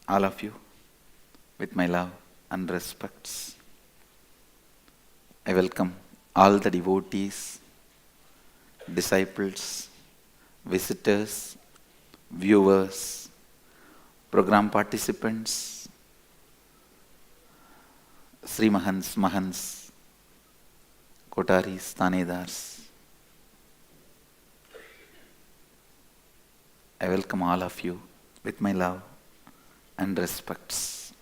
all of you with my love and respects. I welcome all the devotees, disciples, visitors, viewers, program participants, Sri Mahants, Mahants, Kotaris, Tanedars. I welcome all of you with my love and respects.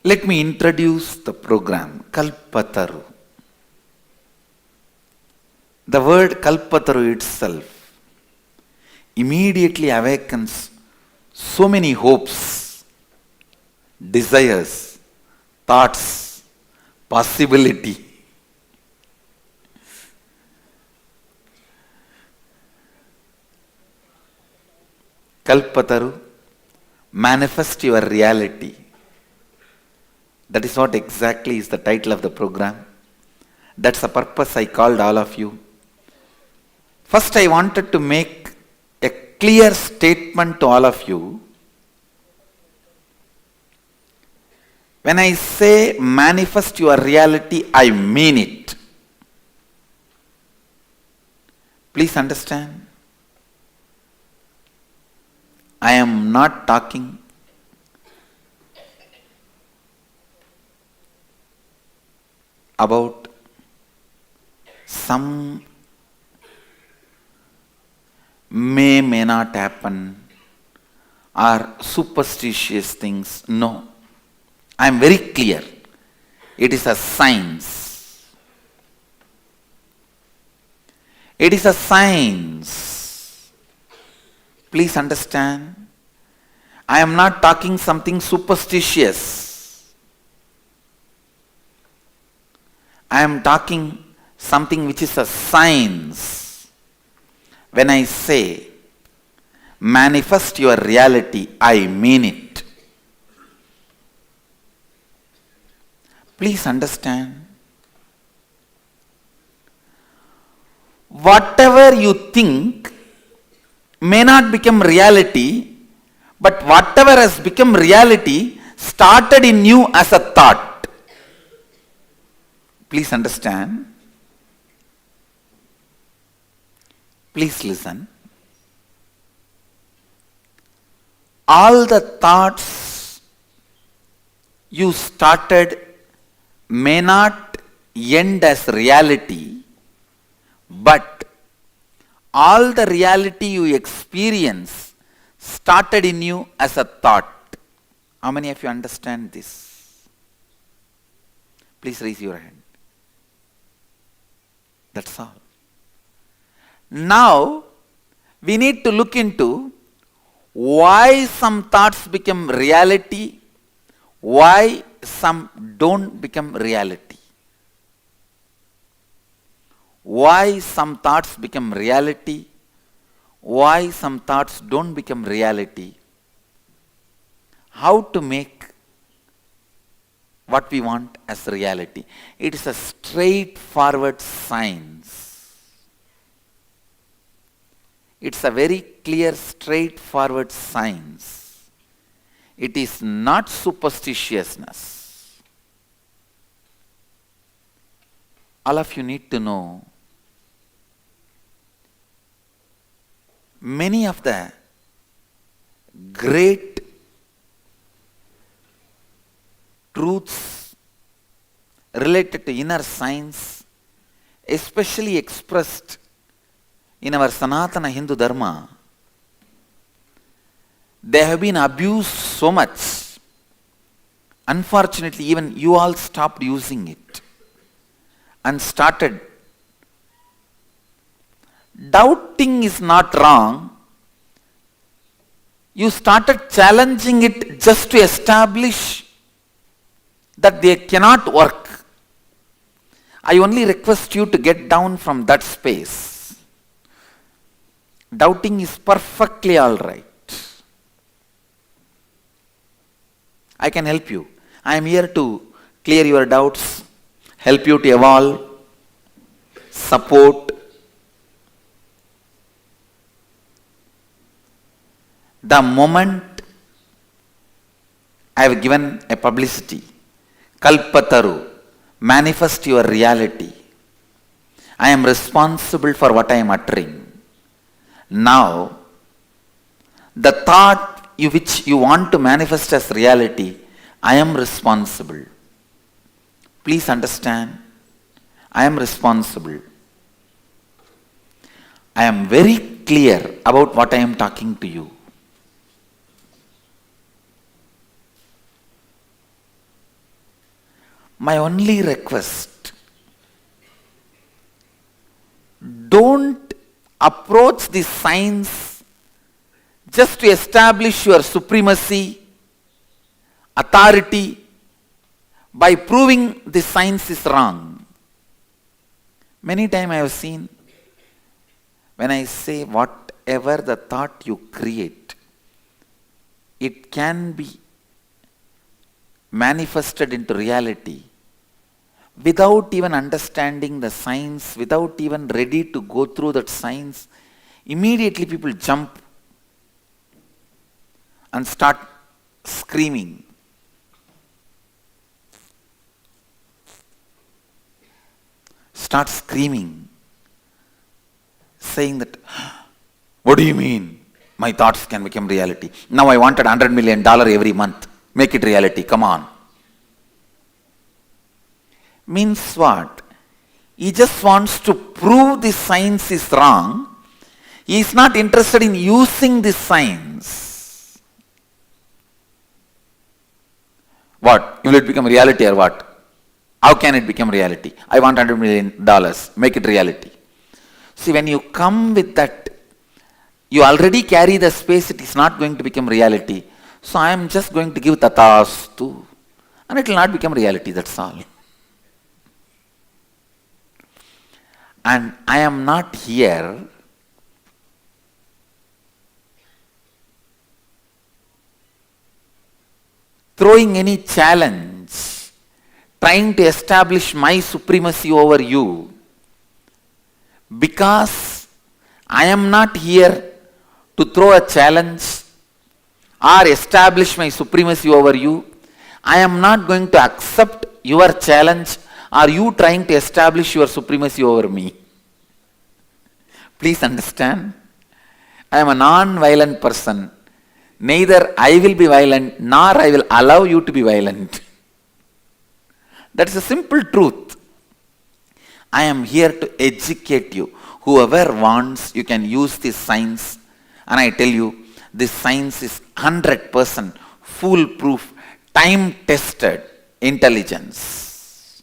Let me introduce the program, Kalpataru. The word Kalpataru itself immediately awakens so many hopes, desires, thoughts, possibility. Kalpataru, manifest your reality. That is what exactly is the title of the program. That's the purpose I called all of you. First, I wanted to make a clear statement to all of you. When I say manifest your reality, I mean it. Please understand. I am not talking about some may not happen or superstitious things. No. I am very clear. It is a science. It is a science. Please understand. I am not talking something superstitious. I am talking something which is a science. When I say manifest your reality, I mean it. Please understand. Whatever you think may not become reality, but whatever has become reality started in you as a thought. Please understand. Please listen. All the thoughts you started may not end as reality, but all the reality you experience started in you as a thought. How many of you understand this? Please raise your hand. That's all. Now, we need to look into why some thoughts become reality, why some don't become reality. Why some thoughts become reality, why some thoughts don't become reality. How to make what we want as reality. It is a straightforward science. It's a very clear, straightforward science. It is not superstitiousness. All of you need to know, many of the great truths related to inner science, especially expressed in our Sanatana Hindu Dharma, they have been abused so much. Unfortunately, even you all stopped using it and started. Doubting is not wrong. You started challenging it just to establish that they cannot work. I only request you to get down from that space. Doubting is perfectly all right. I can help you. I am here to clear your doubts, help you to evolve, support. The moment I have given a publicity, Kalpataru, manifest your reality. I am responsible for what I am uttering. Now, the thought which you want to manifest as reality, I am responsible. Please understand, I am responsible. I am very clear about what I am talking to you. My only request, don't approach the science just to establish your supremacy, authority, by proving the science is wrong. Many times I have seen, when I say whatever the thought you create, it can be manifested into reality without even understanding the science, without even ready to go through that science. Immediately people jump and start screaming. Start screaming, saying that, what do you mean? My thoughts can become reality. Now I wanted $100 million every month. Make it reality, come on. Means what? He just wants to prove the science is wrong. He is not interested in using the science. What? Will it become reality or what? How can it become reality? I want $100 million. Make it reality. See, when you come with that, you already carry the space, it is not going to become reality. So I am just going to give tathastu. And it will not become reality, that's all. And I am not here throwing any challenge, trying to establish my supremacy over you, because I am not here to throw a challenge or establish my supremacy over you. I am not going to accept your challenge or you trying to establish your supremacy over me. Please understand, I am a non-violent person. Neither I will be violent nor I will allow you to be violent. That is a simple truth. I am here to educate you. Whoever wants, you can use this science. And I tell you, this science is 100% foolproof, time-tested intelligence.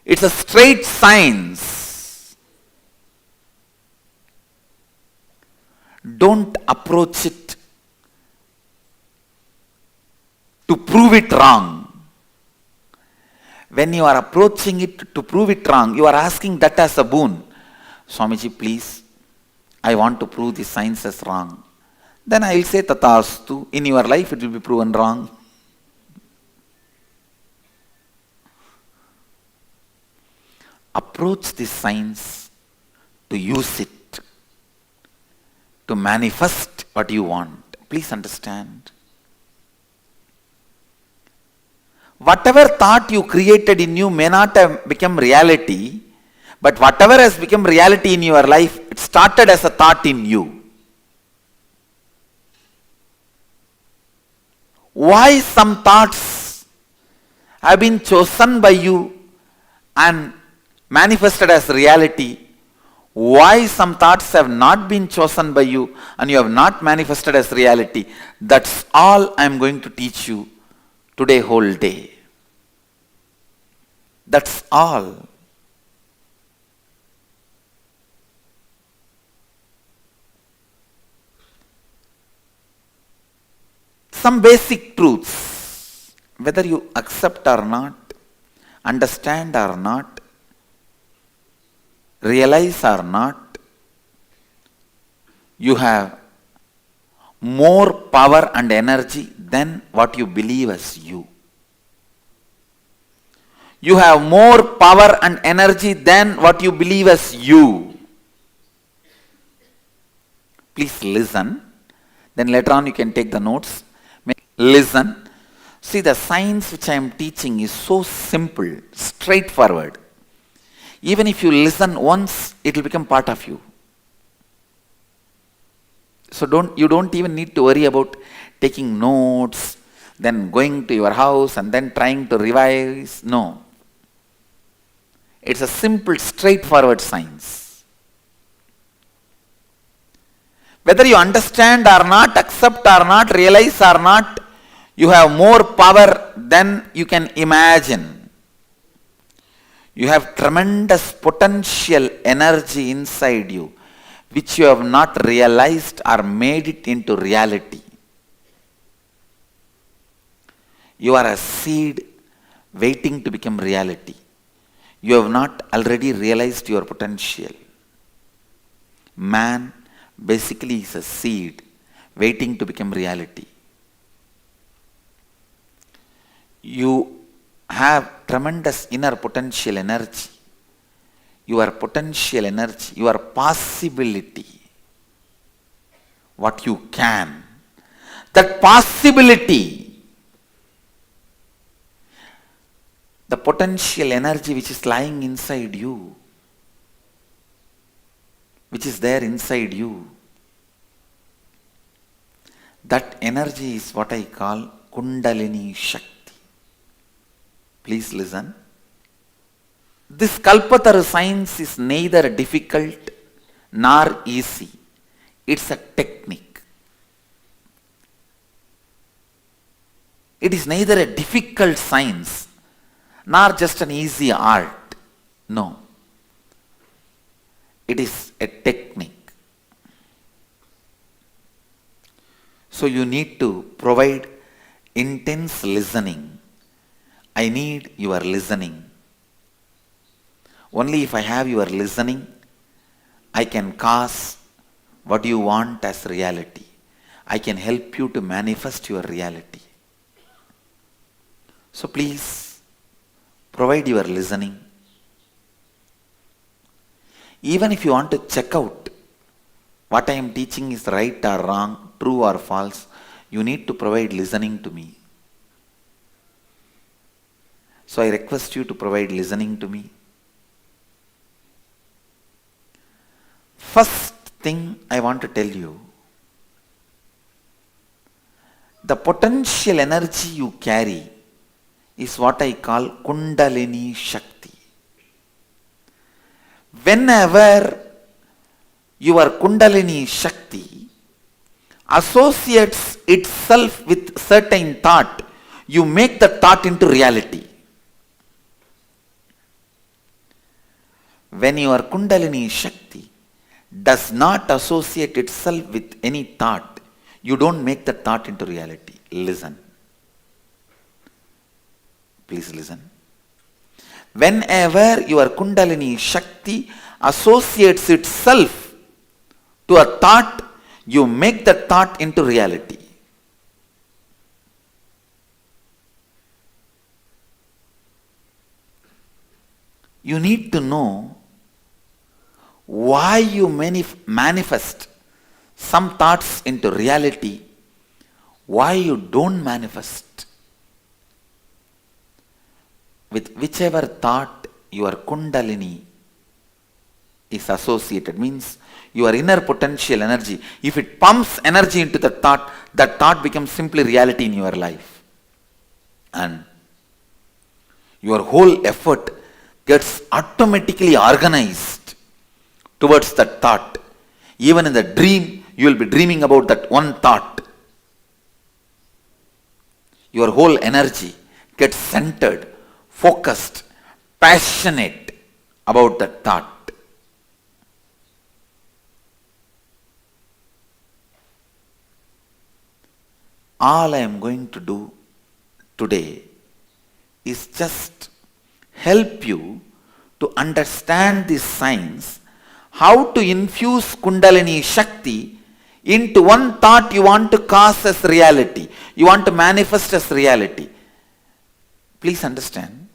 It's a straight science. Don't approach it to prove it wrong. When you are approaching it to prove it wrong, you are asking that as a boon. Swamiji, please, I want to prove the science is wrong. Then I will say tathastu. In your life it will be proven wrong. Approach the science to use it, to manifest what you want. Please understand. Whatever thought you created in you may not have become reality, but whatever has become reality in your life, it started as a thought in you. Why some thoughts have been chosen by you and manifested as reality? Why some thoughts have not been chosen by you and you have not manifested as reality? That's all I am going to teach you today whole day. That's all. Some basic truths, whether you accept or not, understand or not, realize or not, you have more power and energy than what you believe as you. You have more power and energy than what you believe as you. Please listen. Then later on you can take the notes. Listen. See, the science which I am teaching is so simple, straightforward. Even if you listen once, it will become part of you. So you don't even need to worry about taking notes, then going to your house and then trying to revise. No. It's a simple, straightforward science. Whether you understand or not, accept or not, realize or not, you have more power than you can imagine. You have tremendous potential energy inside you, which you have not realized or made it into reality. You are a seed waiting to become reality. You have not already realized your potential. Man basically is a seed waiting to become reality. You have tremendous inner potential energy. Your potential energy, your possibility, what you can. That possibility, the potential energy which is lying inside you, which is there inside you, that energy is what I call Kundalini Shakti. Please listen. This Kalpataru science is neither difficult nor easy. It's a technique. It is neither a difficult science nor just an easy art. No. It is a technique. So you need to provide intense listening. I need your listening. Only if I have your listening, I can cause what you want as reality. I can help you to manifest your reality. So please, provide your listening. Even if you want to check out what I am teaching is right or wrong, true or false, you need to provide listening to me. So I request you to provide listening to me. First thing I want to tell you, the potential energy you carry is what I call Kundalini Shakti. Whenever your Kundalini Shakti associates itself with certain thought, you make the thought into reality. When your Kundalini Shakti does not associate itself with any thought, you don't make the thought into reality. Listen. Please listen. Whenever your Kundalini Shakti associates itself to a thought, you make the thought into reality. You need to know why you manifest some thoughts into reality, why you don't manifest. With whichever thought your Kundalini is associated, means your inner potential energy, if it pumps energy into the thought, that thought becomes simply reality in your life. And your whole effort gets automatically organized towards that thought. Even in the dream, you will be dreaming about that one thought. Your whole energy gets centered, focused, passionate about that thought. All I am going to do today is just help you to understand this science, how to infuse Kundalini Shakti Into one thought you want to cause as reality. You want to manifest as reality. Please understand,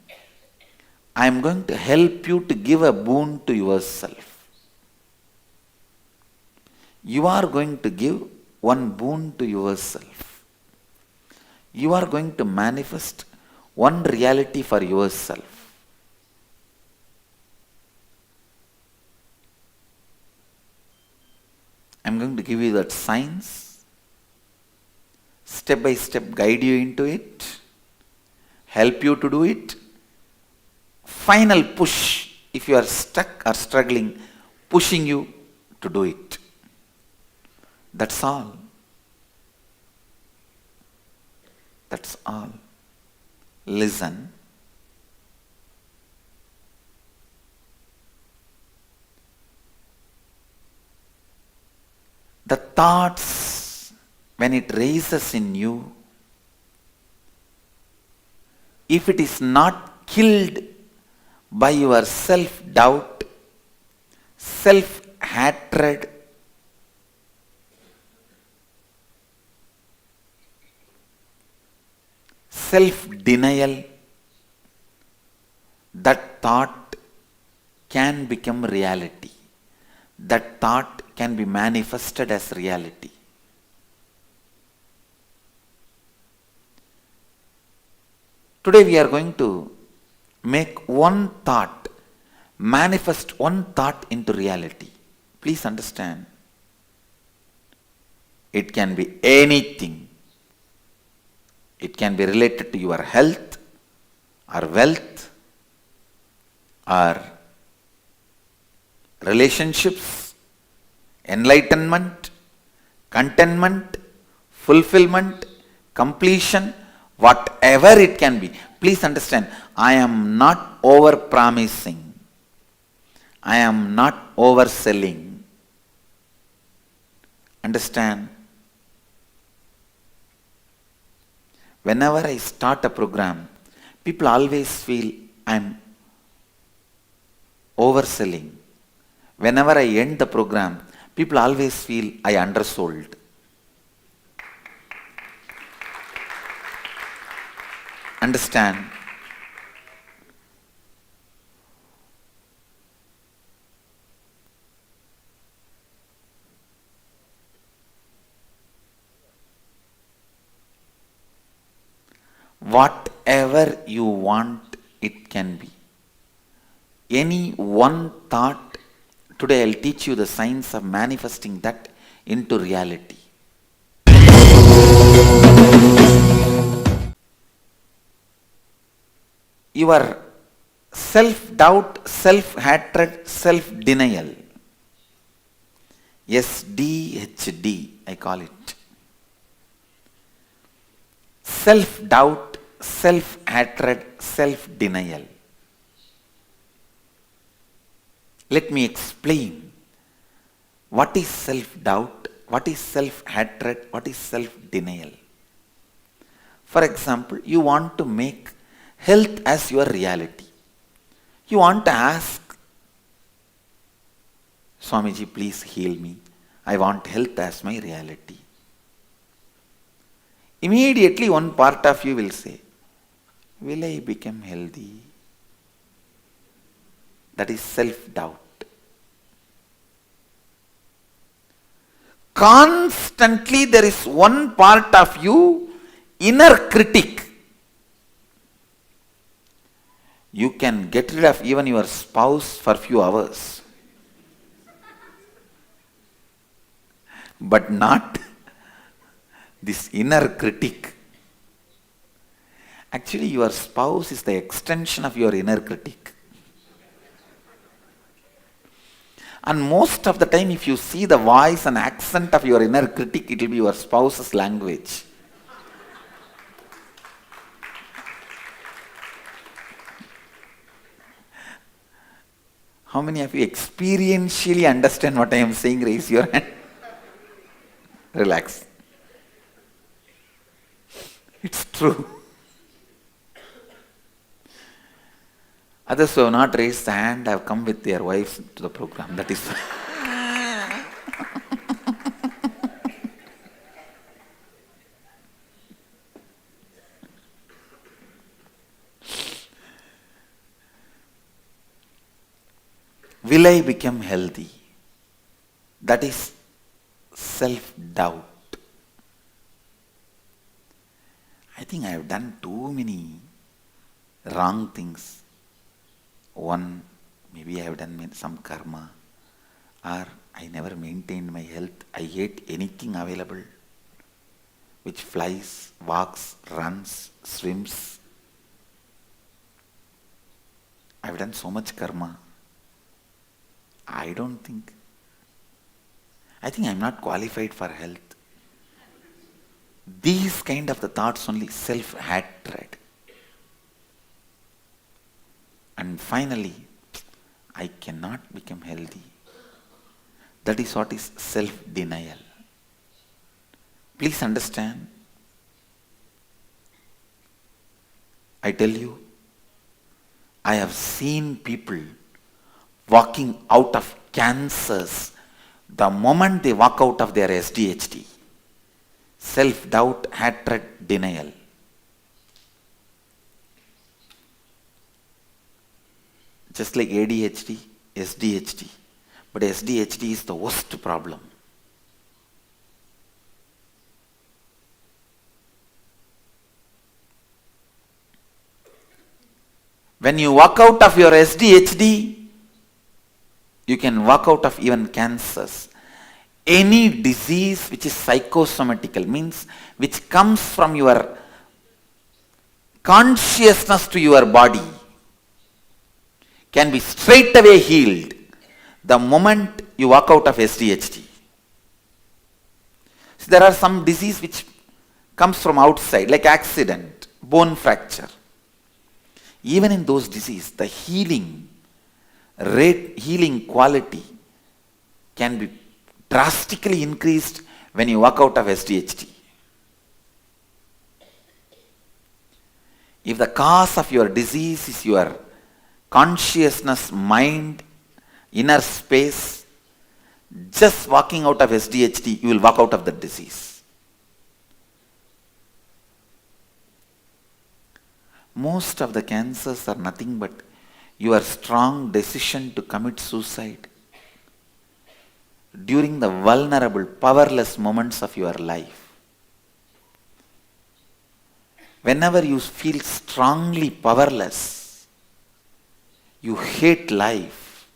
I am going to help you to give a boon to yourself. You are going to give one boon to yourself. You are going to manifest one reality for yourself. I am going to give you that science, step by step guide you into it, help you to do it. Final push, if you are stuck or struggling, pushing you to do it. That's all. That's all. Listen. The thoughts, when it raises in you, if it is not killed by your self-doubt, self-hatred, self-denial, that thought can become reality. That thought can be manifested as reality. Today we are going to make one thought, manifest one thought into reality. Please understand, it can be anything. It can be related to your health, or wealth, or relationships, enlightenment, contentment, fulfillment, completion, whatever it can be. Please understand, I am not over-promising. I am not overselling. Understand? Whenever I start a program, people always feel I am overselling. Whenever I end the program, people always feel I undersold. Understand? Whatever you want, it can be. Any one thought. Today I will teach you the science of manifesting that into reality. Your self-doubt, self-hatred, self-denial. SDHD, I call it. Self-doubt, self-hatred, self-denial. Let me explain. What is self-doubt? What is self-hatred? What is self-denial? For example, you want to make health as your reality. You want to ask, Swamiji, please heal me. I want health as my reality. Immediately one part of you will say, will I become healthy? That is self-doubt. Constantly there is one part of you, inner critic. You can get rid of even your spouse for few hours. But not this inner critic. Actually, your spouse is the extension of your inner critic. And most of the time, if you see the voice and accent of your inner critic, it will be your spouse's language. How many of you experientially understand what I am saying? Raise your hand. Relax. It's true. Others who have not raised the hand have come with their wives to the program. That is Will I become healthy? That is self-doubt. I think I have done too many wrong things. One, maybe I have done some karma, or I never maintained my health. I ate anything available which flies, walks, runs, swims. I have done so much karma. I think I am not qualified for health. These kind of the thoughts only, self-hatred. And finally, I cannot become healthy. That is what is self-denial. Please understand. I tell you, I have seen people walking out of cancers the moment they walk out of their SDHD. Self-doubt, hatred, denial. Just like ADHD, SDHD. But SDHD is the worst problem. When you walk out of your SDHD, you can walk out of even cancers. Any disease which is psychosomatical, means which comes from your consciousness to your body, can be straight away healed the moment you walk out of SDHD. So there are some disease which comes from outside, like accident, bone fracture. Even in those diseases, the healing rate, healing quality can be drastically increased when you walk out of SDHD. If the cause of your disease is your consciousness, mind, inner space, just walking out of SDHD, you will walk out of the disease. Most of the cancers are nothing but your strong decision to commit suicide during the vulnerable, powerless moments of your life. Whenever you feel strongly powerless, you hate life,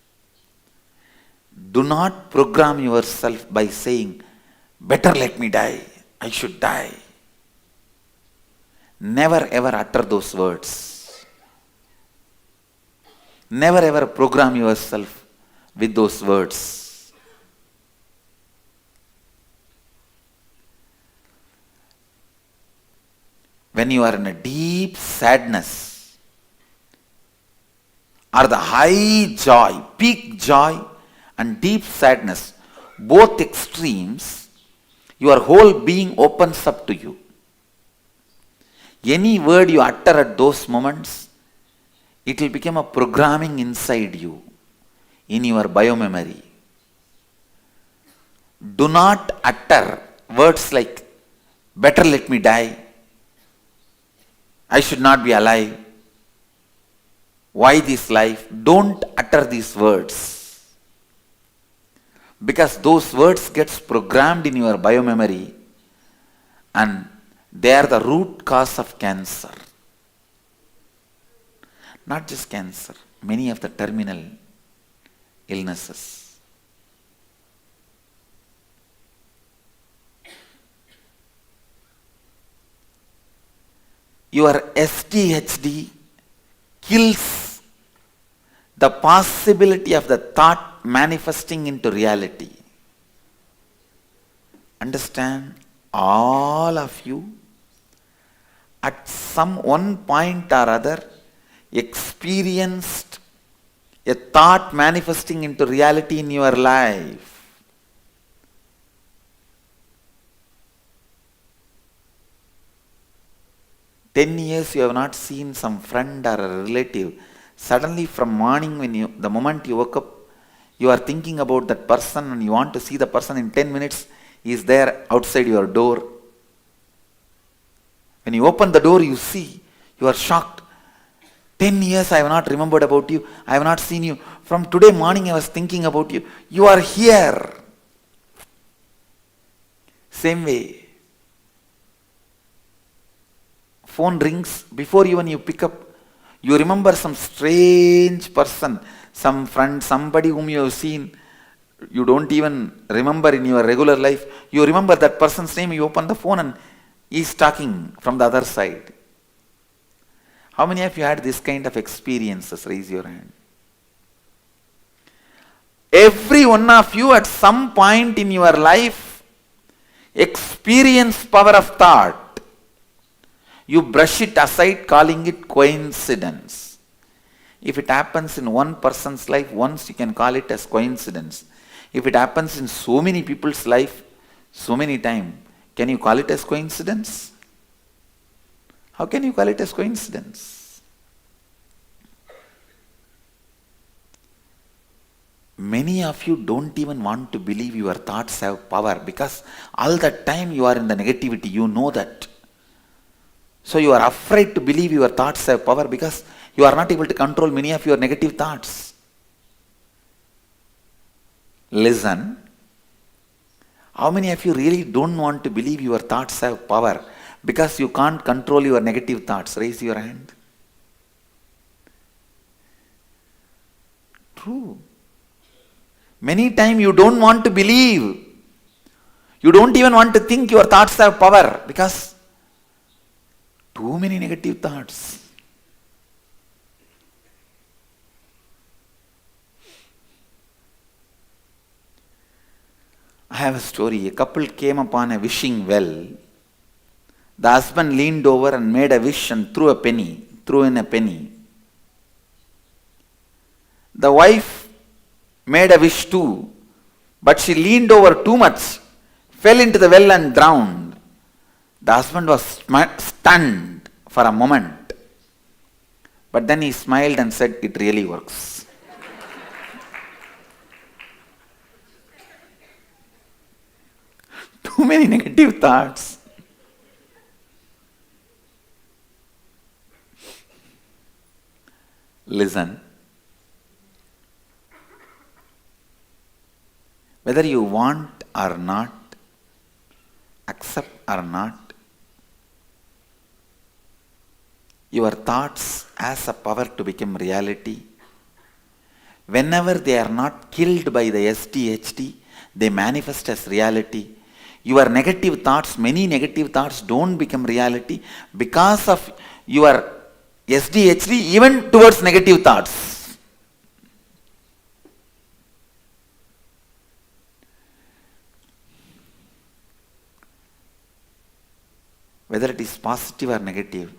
do not program yourself by saying, better let me die, I should die. Never ever utter those words. Never ever program yourself with those words. When you are in a deep sadness or the high joy, peak joy and deep sadness, both extremes, your whole being opens up to you. Any word you utter at those moments, it will become a programming inside you, in your biomemory. Do not utter words like, better let me die, I should not be alive, why this life? Don't utter these words. Because those words gets programmed in your biomemory and they are the root cause of cancer. Not just cancer, many of the terminal illnesses. Your SDHD kills the possibility of the thought manifesting into reality. Understand, all of you at some one point or other experienced a thought manifesting into reality in your life. Ten years you have not seen some friend or a relative. Suddenly from morning, the moment you woke up, you are thinking about that person and you want to see the person in 10 minutes, he is there outside your door. When you open the door, you see, you are shocked. 10 years I have not remembered about you, I have not seen you. from today morning I was thinking about you. You are here. Same way. Phone rings, before even you pick up, you remember some strange person, some friend, somebody whom you have seen, you don't even remember in your regular life. You remember that person's name, you open the phone and he's talking from the other side. How many of you had this kind of experiences? Raise your hand. Every one of you at some point in your life experience power of thought. You brush it aside calling it coincidence. If it happens in one person's life once, you can call it as coincidence. If it happens in so many people's life, so many times, can you call it as coincidence? How can you call it as coincidence? Many of you don't even want to believe your thoughts have power because all the time you are in the negativity, you know that. So you are afraid to believe your thoughts have power because you are not able to control many of your negative thoughts. Listen. How many of you really don't want to believe your thoughts have power because you can't control your negative thoughts? Raise your hand. True. Many times you don't want to believe. You don't even want to think your thoughts have power because too many negative thoughts. I have a story. A couple came upon a wishing well. The husband leaned over and made a wish and threw in a penny. The wife made a wish too, but she leaned over too much, fell into the well and drowned. The husband was stunned for a moment, but then he smiled and said, "It really works." Too many negative thoughts. Listen. Whether you want or not, accept or not, your thoughts has a power to become reality. Whenever they are not killed by the SDHD, they manifest as reality. Your negative thoughts, many negative thoughts don't become reality because of your SDHD, even towards negative thoughts. Whether it is positive or negative,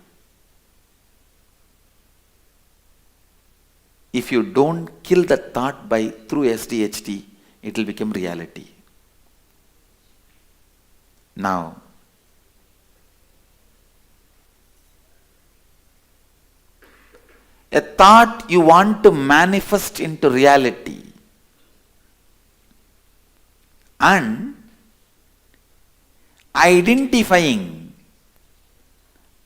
if you don't kill the thought through SDHD, it will become reality. Now, a thought you want to manifest into reality, and identifying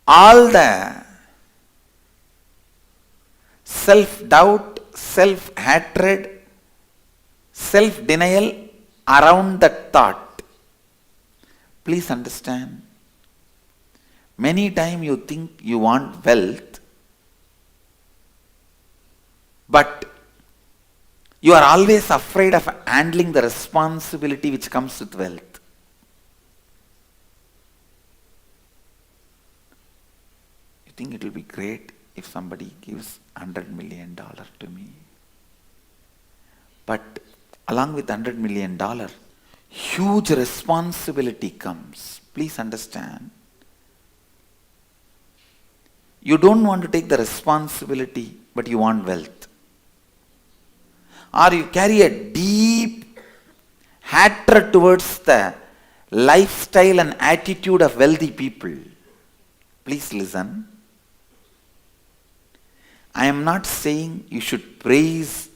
all the self-doubt, self-hatred, self-denial around that thought. Please understand, many times you think you want wealth, but you are always afraid of handling the responsibility which comes with wealth. You think it will be great if somebody gives $100 million to me. But along with $100 million, huge responsibility comes. Please understand. You don't want to take the responsibility, but you want wealth. Or you carry a deep hatred towards the lifestyle and attitude of wealthy people. Please listen. I am not saying you should praise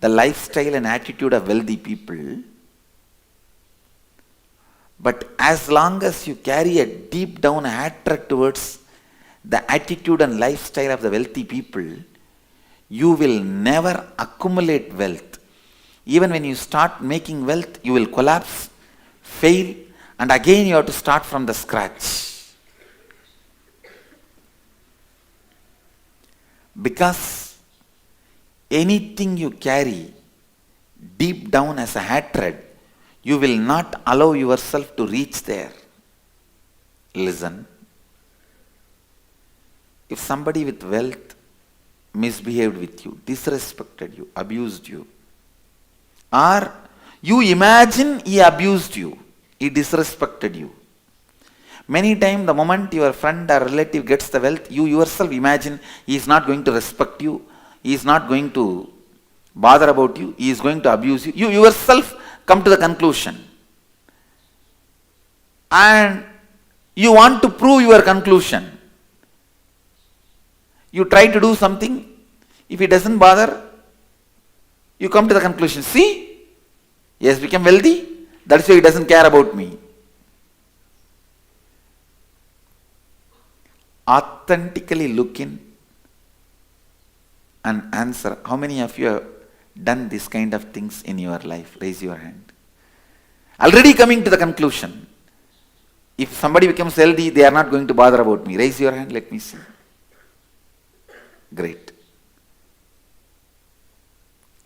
the lifestyle and attitude of wealthy people. But as long as you carry a deep down hatred towards the attitude and lifestyle of the wealthy people, you will never accumulate wealth. Even when you start making wealth, you will collapse, fail, and again you have to start from the scratch. Because anything you carry deep down as a hatred, you will not allow yourself to reach there. Listen. If somebody with wealth misbehaved with you, disrespected you, abused you, or you imagine he abused you, he disrespected you. Many times the moment your friend or relative gets the wealth, you yourself imagine he is not going to respect you, he is not going to bother about you, he is going to abuse you. You yourself come to the conclusion. And you want to prove your conclusion. You try to do something, if it doesn't bother, you come to the conclusion, see, he has become wealthy, that's why he doesn't care about me. Authentically look in and answer. How many of you have done this kind of things in your life? Raise your hand. Already coming to the conclusion. If somebody becomes healthy, they are not going to bother about me. Raise your hand, let me see. Great.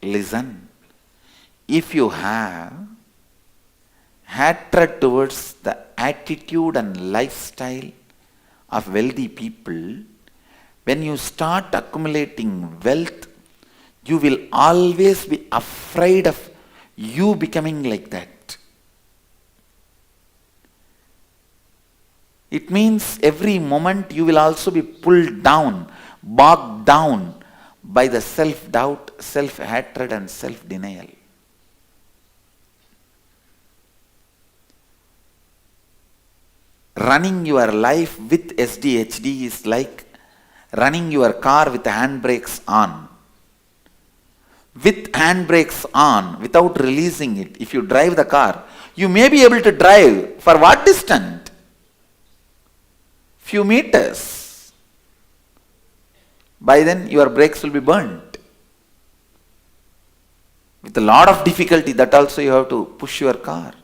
Listen. If you have hatred towards the attitude and lifestyle of wealthy people, when you start accumulating wealth, you will always be afraid of you becoming like that. It means every moment you will also be pulled down, bogged down by the self-doubt, self-hatred and self-denial. Running your life with SDHD is like running your car with the handbrakes on. With handbrakes on, without releasing it, if you drive the car, you may be able to drive for what distance? Few meters. By then your brakes will be burnt. With a lot of difficulty, that also you have to push your car.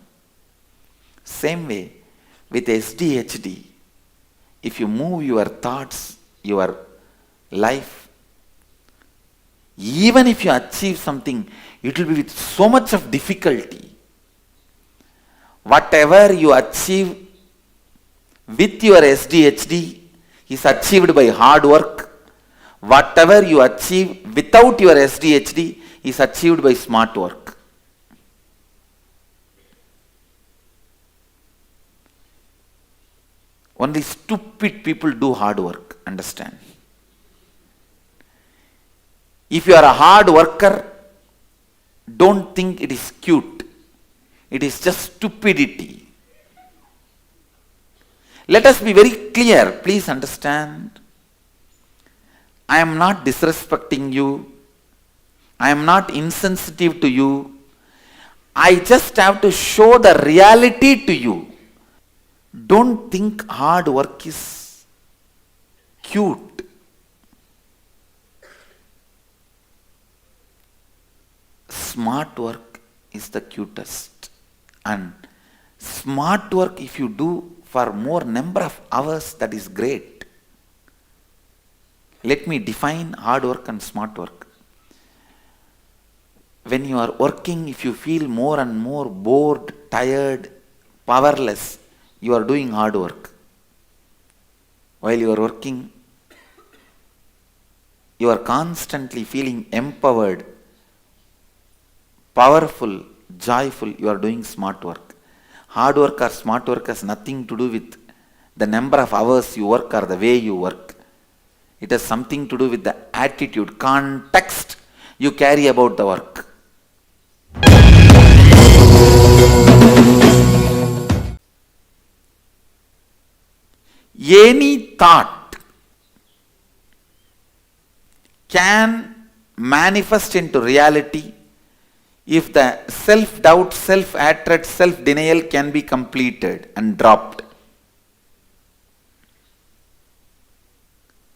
Same way, with SDHD, if you move your thoughts, your life, even if you achieve something, it will be with so much of difficulty. Whatever you achieve with your SDHD is achieved by hard work. Whatever you achieve without your SDHD is achieved by smart work. Only stupid people do hard work, understand. If you are a hard worker, don't think it is cute. It is just stupidity. Let us be very clear, please understand. I am not disrespecting you. I am not insensitive to you. I just have to show the reality to you. Don't think hard work is cute. Smart work is the cutest. And smart work, if you do for more number of hours, that is great. Let me define hard work and smart work. When you are working, if you feel more and more bored, tired, powerless, you are doing hard work. While you are working, you are constantly feeling empowered, powerful, joyful, you are doing smart work. Hard work or smart work has nothing to do with the number of hours you work or the way you work. It has something to do with the attitude, context you carry about the work. Any thought can manifest into reality if the self-doubt, self-hatred, self-denial can be completed and dropped.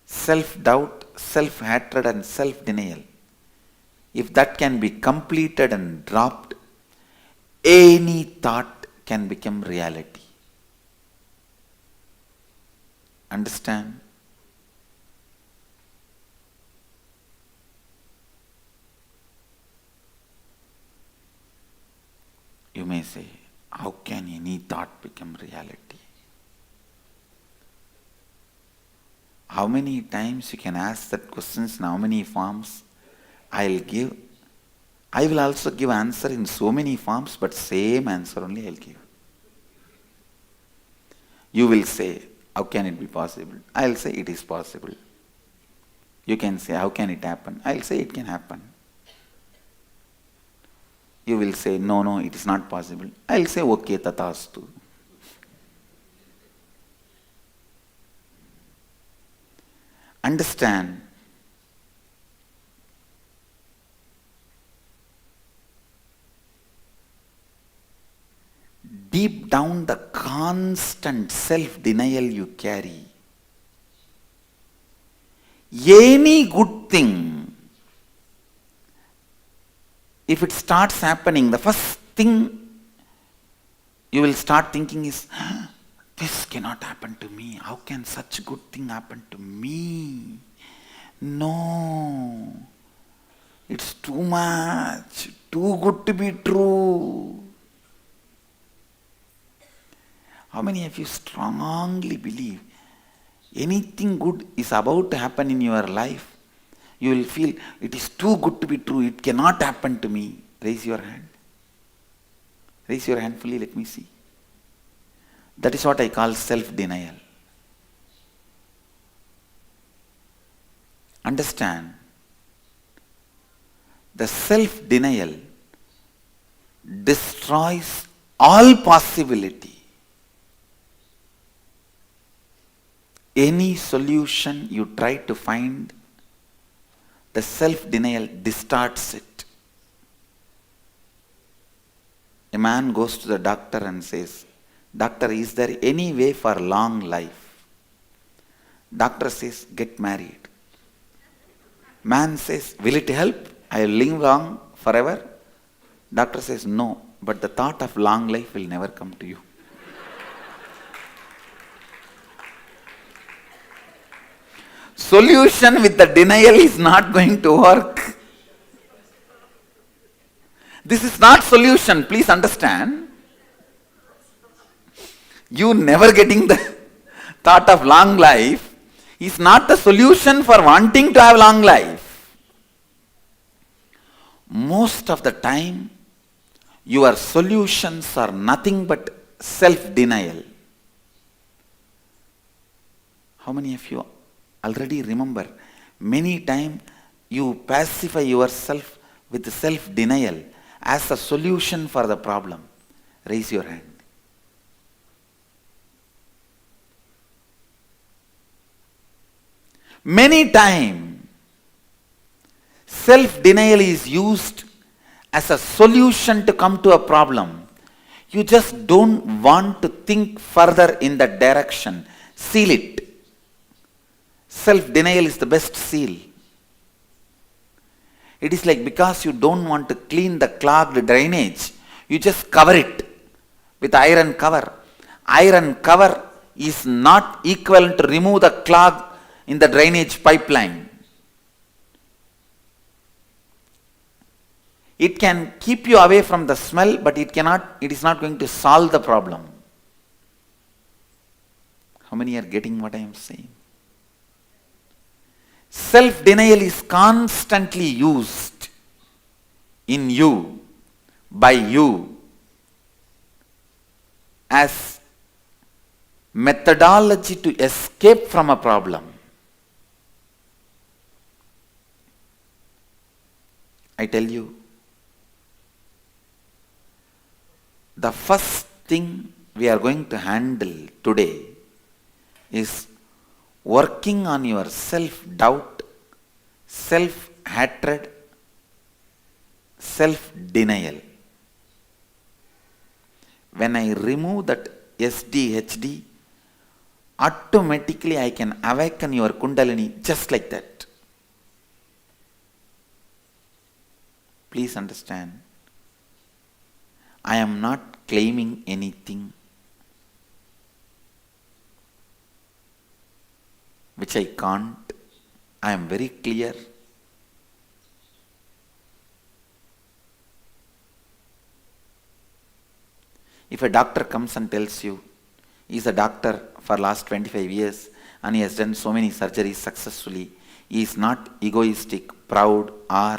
Self-doubt, self-hatred and self-denial, if that can be completed and dropped, any thought can become reality. Understand? You may say, how can any thought become reality? How many times you can ask that questions in how many forms? I will also give answer in so many forms, but same answer only I'll give. You will say, how can it be possible? I'll say it is possible. You can say, how can it happen? I'll say it can happen. You will say, no, it is not possible. I'll say, okay, tathastu. Understand, deep down the constant self-denial you carry, any good thing, if it starts happening, the first thing you will start thinking is, this cannot happen to me. How can such good thing happen to me? No. It's too much. Too good to be true. How many of you strongly believe anything good is about to happen in your life? You will feel it is too good to be true. It cannot happen to me. Raise your hand. Raise your hand fully. Let me see. That is what I call self-denial. Understand, the self-denial destroys all possibility. Any solution you try to find, the self-denial distorts it. A man goes to the doctor and says, Doctor, is there any way for long life? Doctor says, get married. Man says, will it help? I will live long forever? Doctor says, no, but the thought of long life will never come to you. Solution with the denial is not going to work. This is not solution, please understand. You never getting the thought of long life is not the solution for wanting to have long life. Most of the time, your solutions are nothing but self-denial. How many of you already remember? Many times you pacify yourself with self-denial as a solution for the problem. Raise your hand. Many times, self-denial is used as a solution to come to a problem. You just don't want to think further in that direction. Seal it. Self-denial is the best seal. It is like because you don't want to clean the clogged drainage, you just cover it with iron cover. Iron cover is not equivalent to remove the clog in the drainage pipeline. It can keep you away from the smell, but it is not going to solve the problem. How many are getting what I am saying? Self-denial is constantly used in you, by you, as methodology to escape from a problem. I tell you, the first thing we are going to handle today is working on your self-doubt, self-hatred, self-denial. When I remove that SDHD, automatically I can awaken your Kundalini just like that. Please understand. I am not claiming anything which I can't. I am very clear. If a doctor comes and tells you, he is a doctor for last 25 years and he has done so many surgeries successfully, he is not egoistic, proud or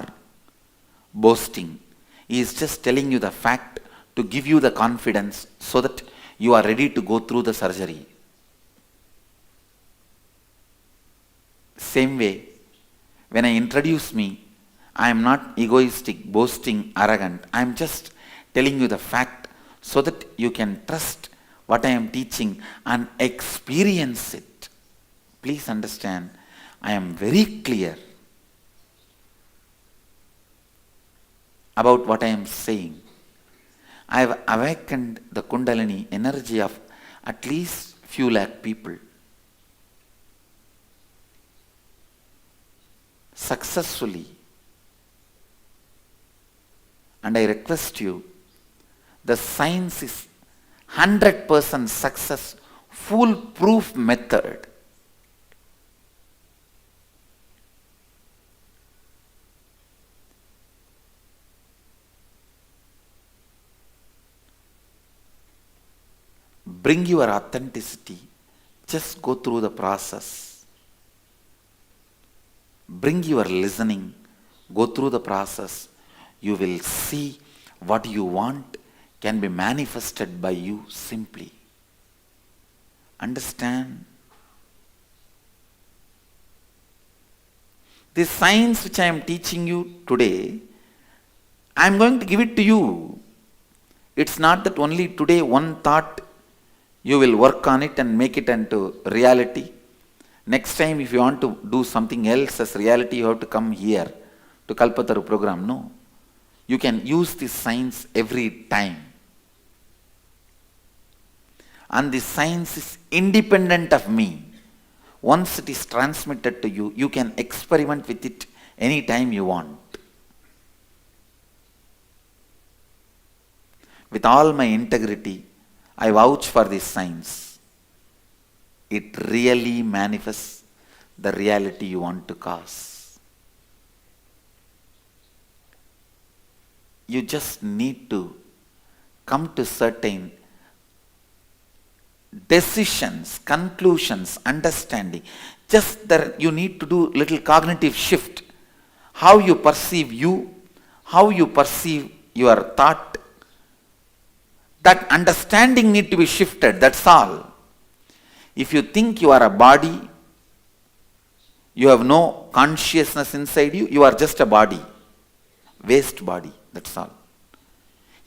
boasting. He is just telling you the fact to give you the confidence so that you are ready to go through the surgery. Same way, when I introduce me, I am not egoistic, boasting, arrogant. I am just telling you the fact so that you can trust what I am teaching and experience it. Please understand, I am very clear about what I am saying. I have awakened the Kundalini energy of at least few lakh people. Successfully. And I request you, the science is 100% success, foolproof method. Bring your authenticity. Just go through the process. Bring your listening. Go through the process. You will see what you want can be manifested by you simply. Understand? This science which I am teaching you today, I am going to give it to you. It's not that only today one thought you will work on it and make it into reality. Next time if you want to do something else as reality, you have to come here to Kalpataru program. No. You can use this science every time. And this science is independent of me. Once it is transmitted to you, you can experiment with it anytime you want. With all my integrity, I vouch for this science. It really manifests the reality you want to cause. You just need to come to certain decisions, conclusions, understanding. Just that you need to do little cognitive shift. How you perceive you, how you perceive your thought, that understanding need to be shifted, that's all. If you think you are a body, you have no consciousness inside you, you are just a body. Waste body, that's all.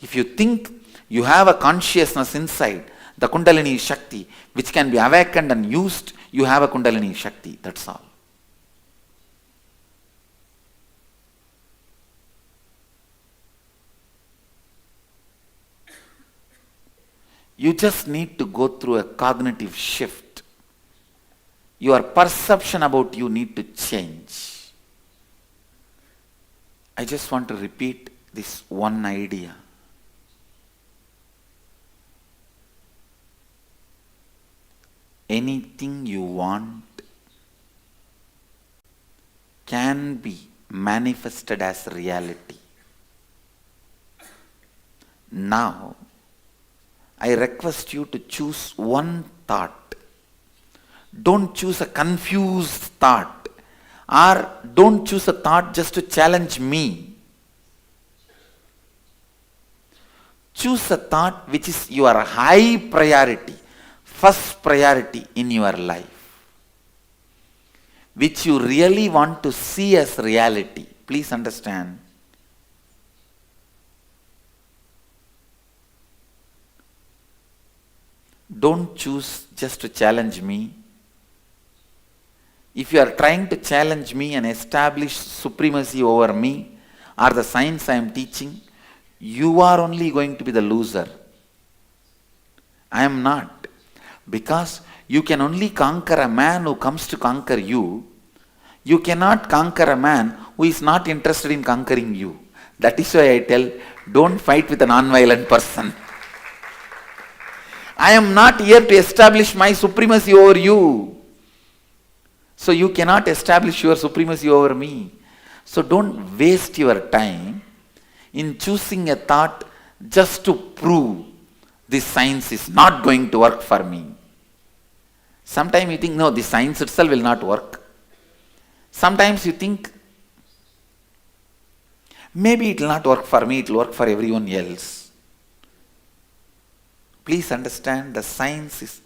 If you think you have a consciousness inside, the Kundalini Shakti, which can be awakened and used, you have a Kundalini Shakti, that's all. You just need to go through a cognitive shift. Your perception about you need to change. I just want to repeat this one idea. Anything you want can be manifested as reality. Now, I request you to choose one thought. Don't choose a confused thought, or don't choose a thought just to challenge me. Choose a thought which is your high priority, first priority in your life, which you really want to see as reality. Please understand. Don't choose just to challenge me. If you are trying to challenge me and establish supremacy over me or the science I am teaching, you are only going to be the loser. I am not. Because you can only conquer a man who comes to conquer you. You cannot conquer a man who is not interested in conquering you. That is why I tell, don't fight with a non-violent person. I am not here to establish my supremacy over you. So you cannot establish your supremacy over me. So don't waste your time in choosing a thought just to prove this science is not going to work for me. Sometimes you think, no, the science itself will not work. Sometimes you think, maybe it will not work for me, it will work for everyone else. Please understand, the science is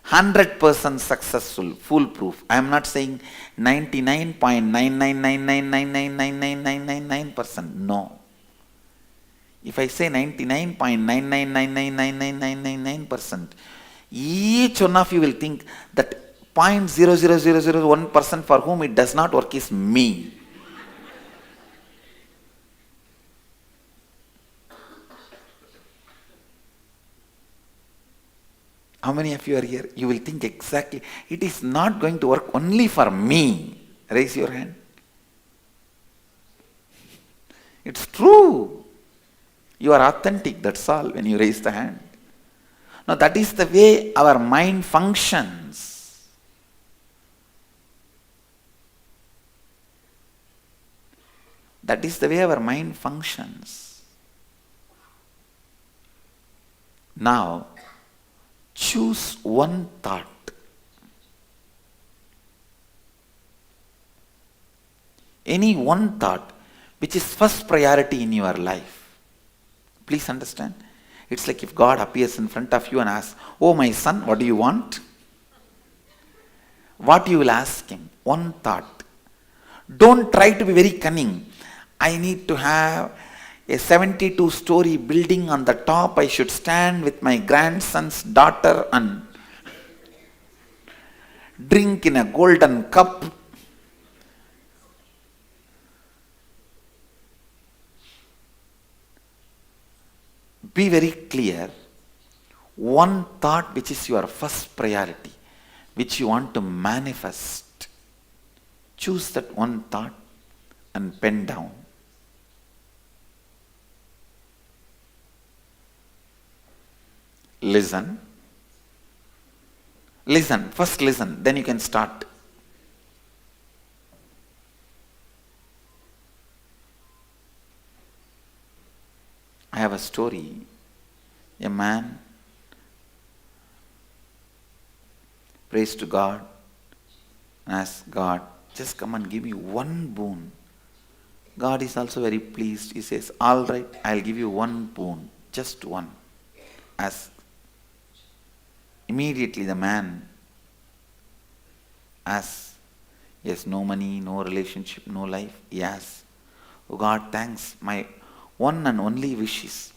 100% successful, foolproof. I am not saying 99.999999999%. No. If I say 99.999999999%, each one of you will think that 0.00001% for whom it does not work is me. How many of you are here? You will think exactly, it is not going to work only for me. Raise your hand. It's true. You are authentic, that's all, when you raise the hand. Now that is the way our mind functions. That is the way our mind functions. Now, choose one thought. Any one thought which is first priority in your life. Please understand. It's like if God appears in front of you and asks, "Oh my son, what do you want?" What you will ask him? One thought. Don't try to be very cunning. I need to have a 72-story building. On the top I should stand with my grandson's daughter and drink in a golden cup. Be very clear. One thought which is your first priority, which you want to manifest. Choose that one thought and pen down. Listen. Listen. First listen, then you can start. I have a story. A man prays to God and asks God, just come and give me one boon. God is also very pleased. He says, all right, I'll give you one boon, just one. Ask. Immediately the man asks, he has no money, no relationship, no life. He asks, oh God, thanks. My one and only wish is,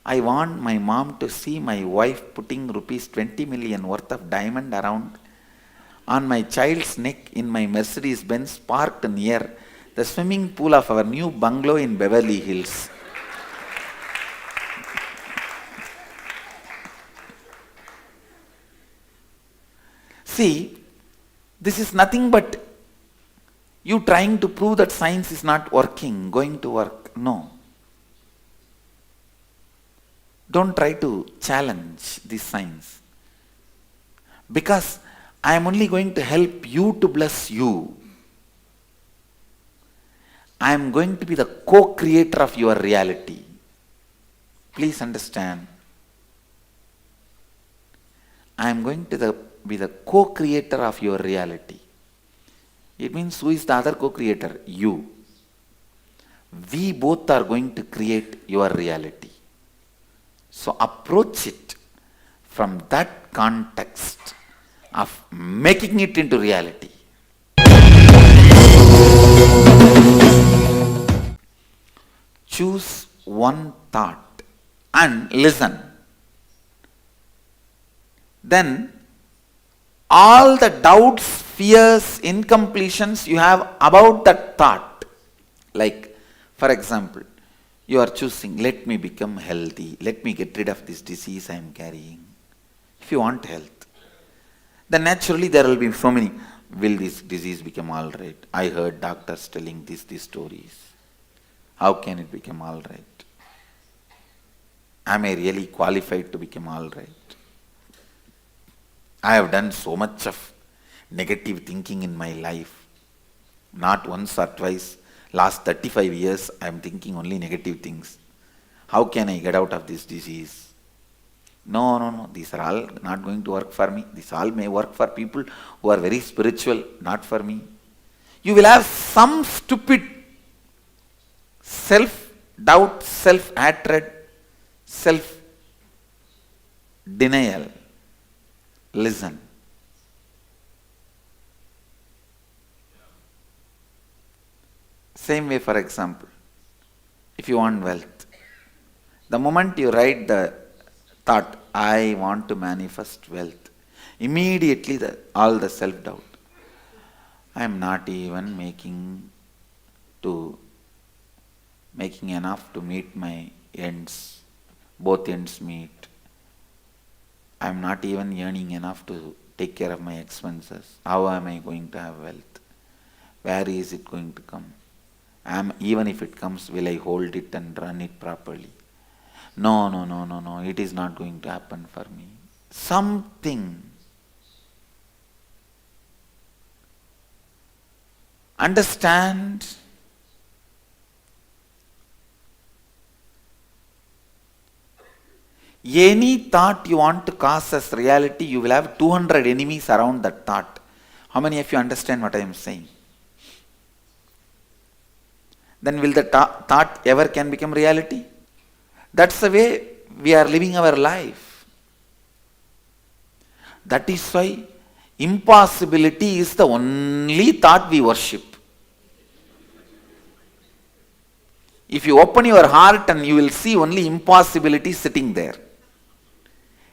I want my mom to see my wife putting rupees 20 million worth of diamond around on my child's neck in my Mercedes Benz parked near the swimming pool of our new bungalow in Beverly Hills. See, this is nothing but you trying to prove that science is not working, going to work. No. Don't try to challenge this science. Because I am only going to help you to bless you. I am going to be the co-creator of your reality. Please understand. I am going to be the co-creator of your reality. It means who is the other co-creator? You. We both are going to create your reality. So approach it from that context of making it into reality. Choose one thought and listen. Then all the doubts, fears, incompletions you have about that thought, like for example, you are choosing, let me become healthy, let me get rid of this disease I am carrying. If you want health, then naturally there will be so many, will this disease become alright? I heard doctors telling these stories. How can it become all right? Am I really qualified to become all right? I have done so much of negative thinking in my life. Not once or twice. Last 35 years, I am thinking only negative things. How can I get out of this disease? No, no, no. These are all not going to work for me. These all may work for people who are very spiritual, not for me. You will have some stupid self-doubt, self-hatred, self-denial. Listen. Same way, for example, if you want wealth, the moment you write the thought, I want to manifest wealth, immediately all the self-doubt. I am not even making enough to meet my ends, both ends meet. I am not even earning enough to take care of my expenses. How am I going to have wealth? Where is it going to come? Even if it comes, will I hold it and run it properly? No, no, no, no, no. It is not going to happen for me. Something. Understand? Any thought you want to cause as reality, you will have 200 enemies around that thought. How many of you understand what I am saying? Then will the thought ever can become reality? That's the way we are living our life. That is why impossibility is the only thought we worship. If you open your heart and you will see only impossibility sitting there.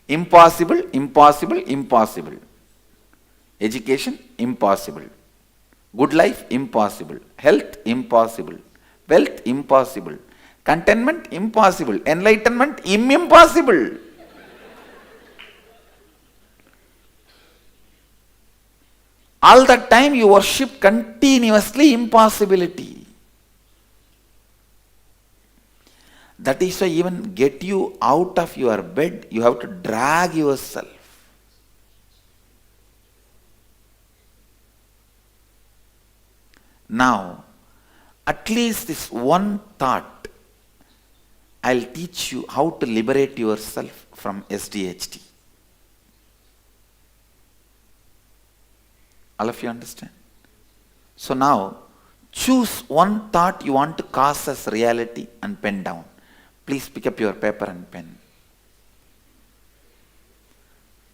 Impossible, impossible, impossible. Education, impossible. Good life, impossible. Health, impossible. Wealth, impossible. Contentment, impossible. Enlightenment, impossible. All the time you worship continuously impossibility. That is why even get you out of your bed, you have to drag yourself. Now, at least this one thought, I'll teach you how to liberate yourself from SDHD. All of you understand? So now, choose one thought you want to cause as reality and pen down. Please pick up your paper and pen.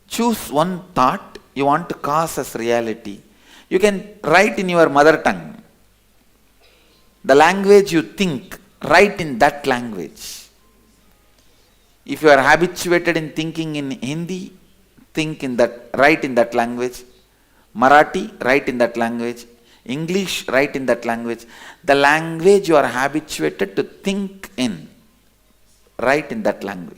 Choose one thought you want to cause as reality. You can write in your mother tongue. The language you think, write in that language. If you are habituated in thinking in Hindi, write in that language. Marathi, write in that language. English, write in that language. The language you are habituated to think in, write in that language.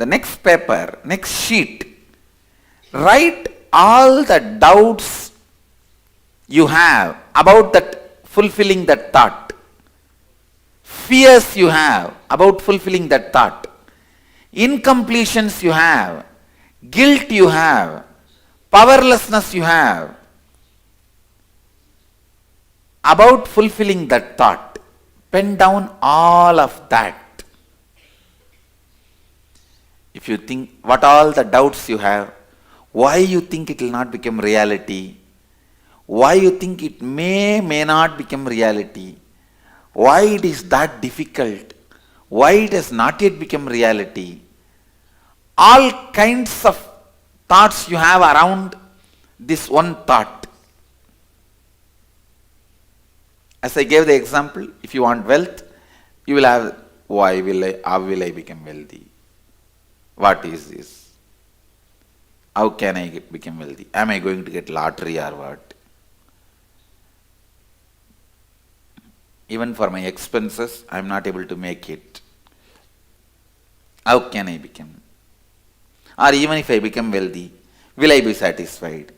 the next paper, next sheet, write all the doubts you have about that fulfilling that thought, fears you have about fulfilling that thought, incompletions you have, guilt you have, powerlessness you have about fulfilling that thought. Pen down all of that. If you think what all the doubts you have, why you think it will not become reality, why you think it may not become reality, why it is that difficult, why it has not yet become reality, all kinds of thoughts you have around this one thought. As I gave the example, if you want wealth, you will have, how will I become wealthy? What is this? How can I become wealthy? Am I going to get lottery or what? Even for my expenses, I am not able to make it. How can I become? Or even if I become wealthy, will I be satisfied?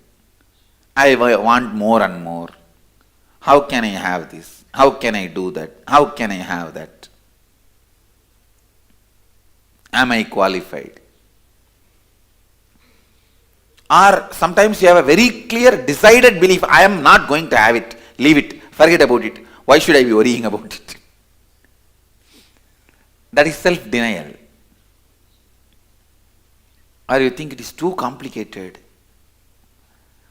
I want more and more. How can I have this? How can I do that? How can I have that? Am I qualified? Or sometimes you have a very clear, decided belief, I am not going to have it, leave it, forget about it. Why should I be worrying about it? That is self-denial. Or you think it is too complicated.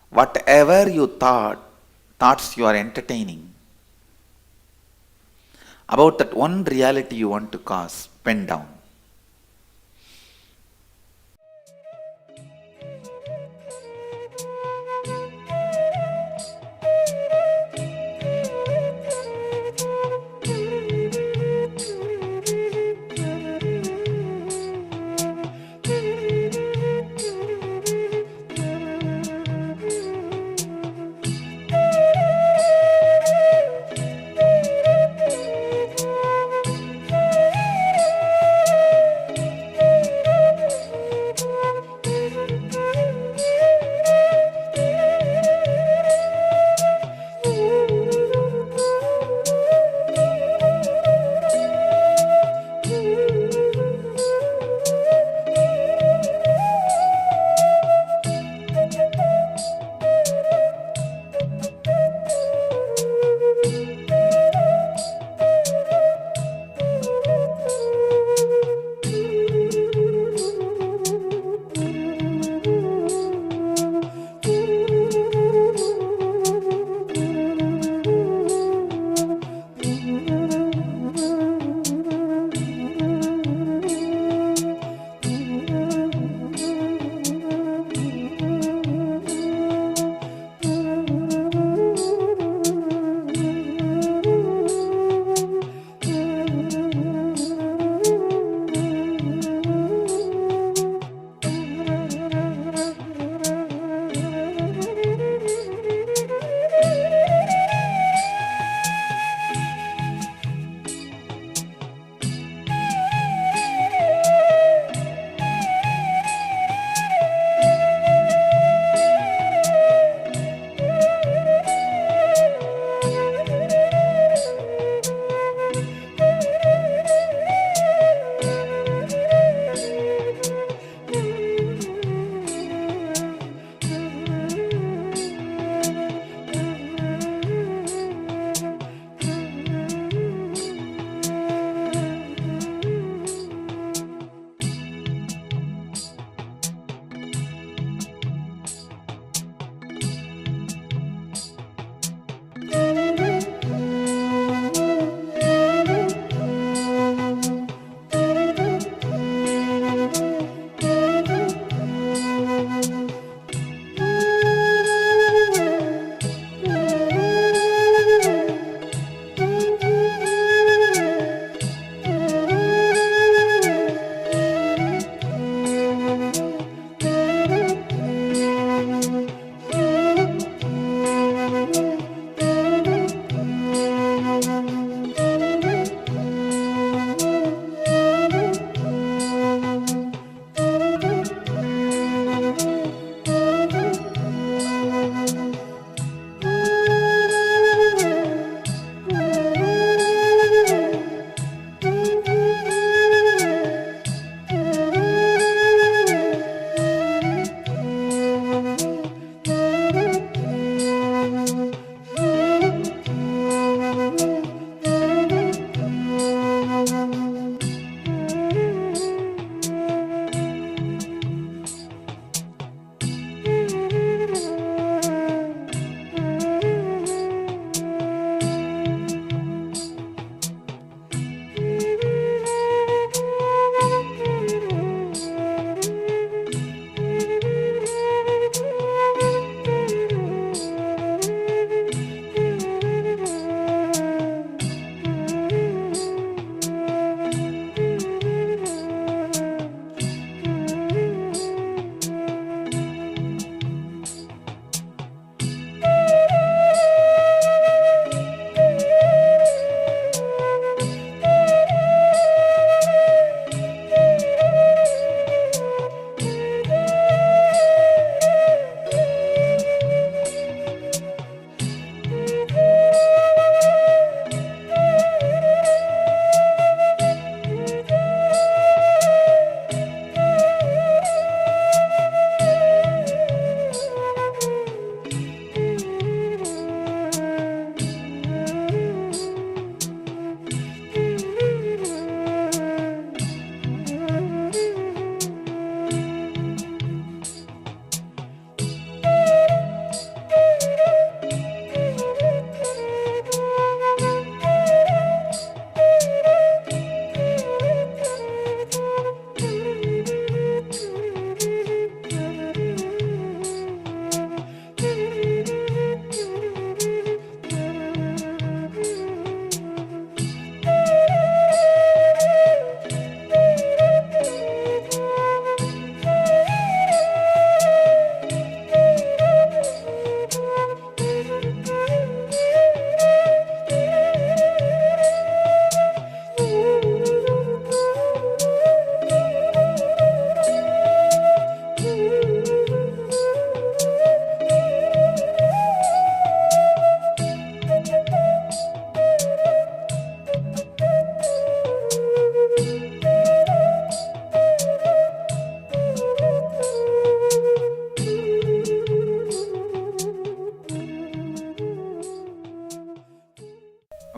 Whatever you thoughts you are entertaining about that one reality you want to cause, pen down.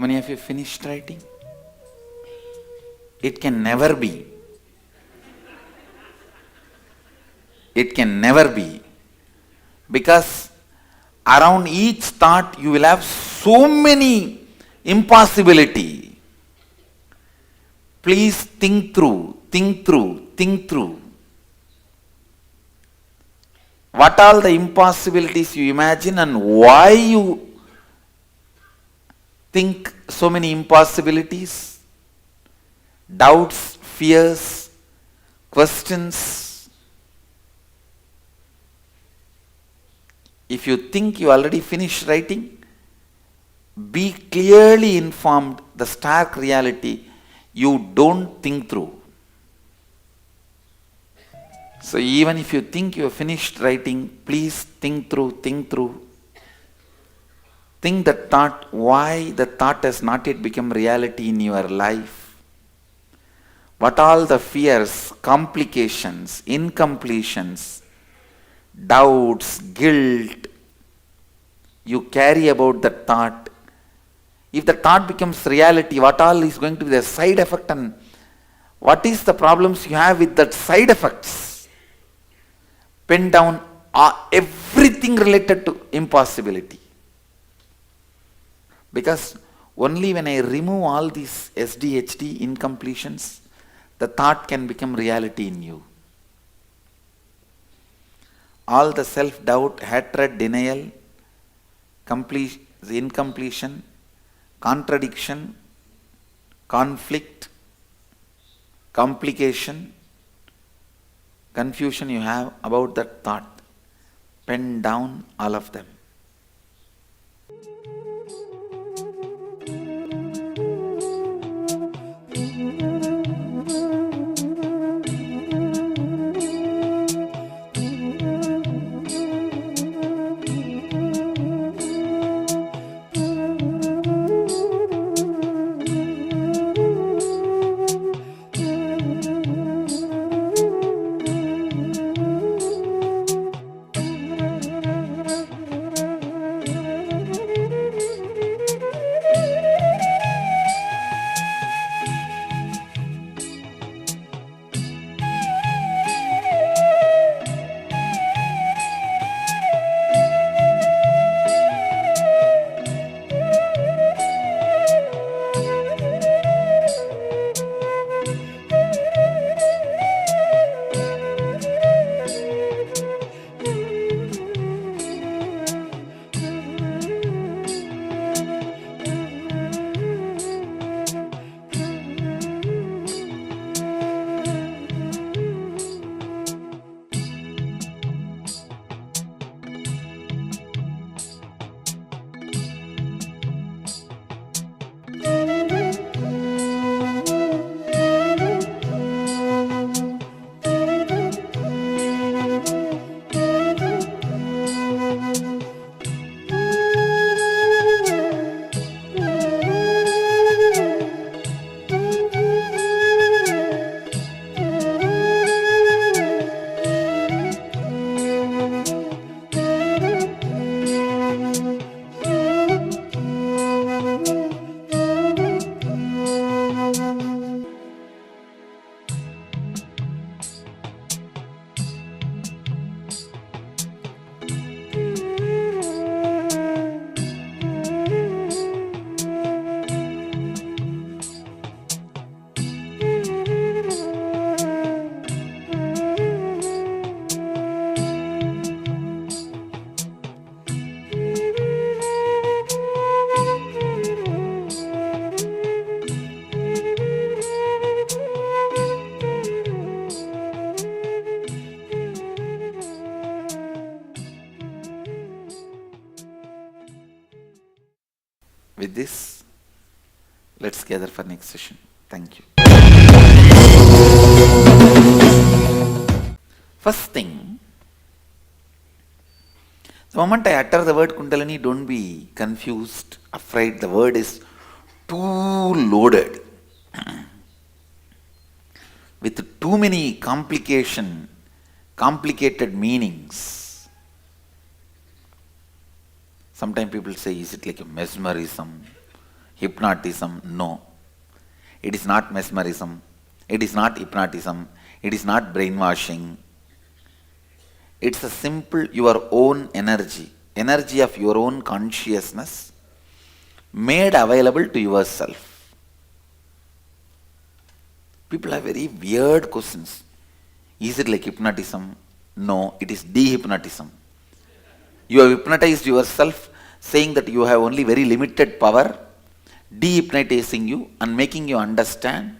many of you finished writing? It can never be. It can never be. Because around each thought you will have so many impossibility. Please think through, think through, think through. What all the impossibilities you imagine and why you think so many impossibilities, doubts, fears, questions. If you think you already finished writing, be clearly informed the stark reality you don't think through. So even if you think you have finished writing, please think through, think through. Think the thought, why the thought has not yet become reality in your life. What all the fears, complications, incompletions, doubts, guilt you carry about the thought. If the thought becomes reality, what all is going to be the side effect and what is the problems you have with that side effects? Pen down everything related to impossibility. Because only when I remove all these SDHD incompletions, the thought can become reality in you. All the self-doubt, hatred, denial, incompletion, contradiction, conflict, complication, confusion you have about that thought, pen down all of them. With this, let's gather for next session. Thank you. First thing, the moment I utter the word Kundalini, don't be confused, afraid. The word is too loaded with too many complicated meanings. Sometimes people say, is it like a mesmerism? hypnotism. No. It is not mesmerism. It is not hypnotism. It is not brainwashing. It's a simple your own energy, energy of your own consciousness made available to yourself. People have very weird questions. Is it like hypnotism? No, it is de-hypnotism. You have hypnotized yourself, saying that you have only very limited power, de-hypnotizing you and making you understand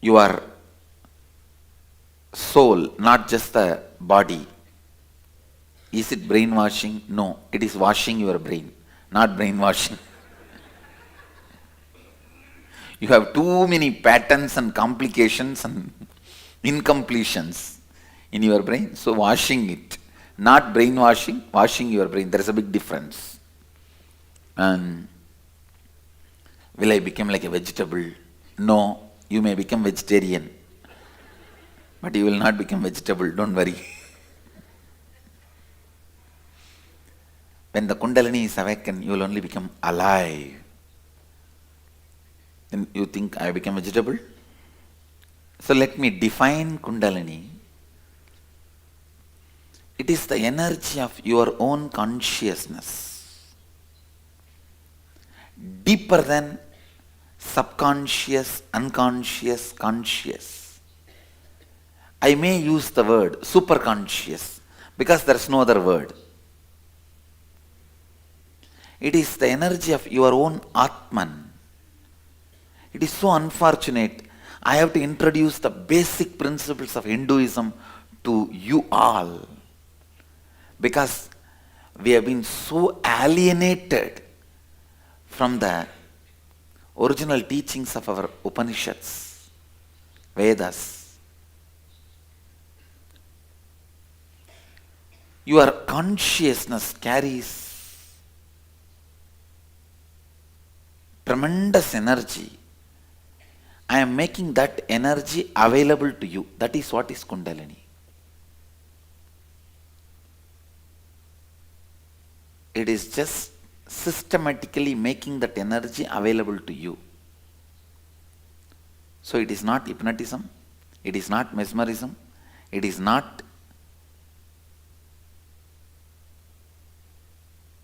your soul, not just the body. Is it brainwashing? No, it is washing your brain, not brainwashing. You have too many patterns and complications and incompletions in your brain, so washing it. Not brainwashing, washing your brain. There is a big difference. And will I become like a vegetable? No, you may become vegetarian, but you will not become vegetable, don't worry. When the Kundalini is awakened, you will only become alive. Then you think I become vegetable? So let me define Kundalini. It is the energy of your own consciousness, deeper than subconscious, unconscious, conscious. I may use the word superconscious because there is no other word. It is the energy of your own Atman. It is so unfortunate. I have to introduce the basic principles of Hinduism to you all, because we have been so alienated from the original teachings of our Upanishads, Vedas. Your consciousness carries tremendous energy. I am making that energy available to you. That is what is Kundalini. It is just systematically making that energy available to you. So it is not hypnotism, it is not mesmerism, it is not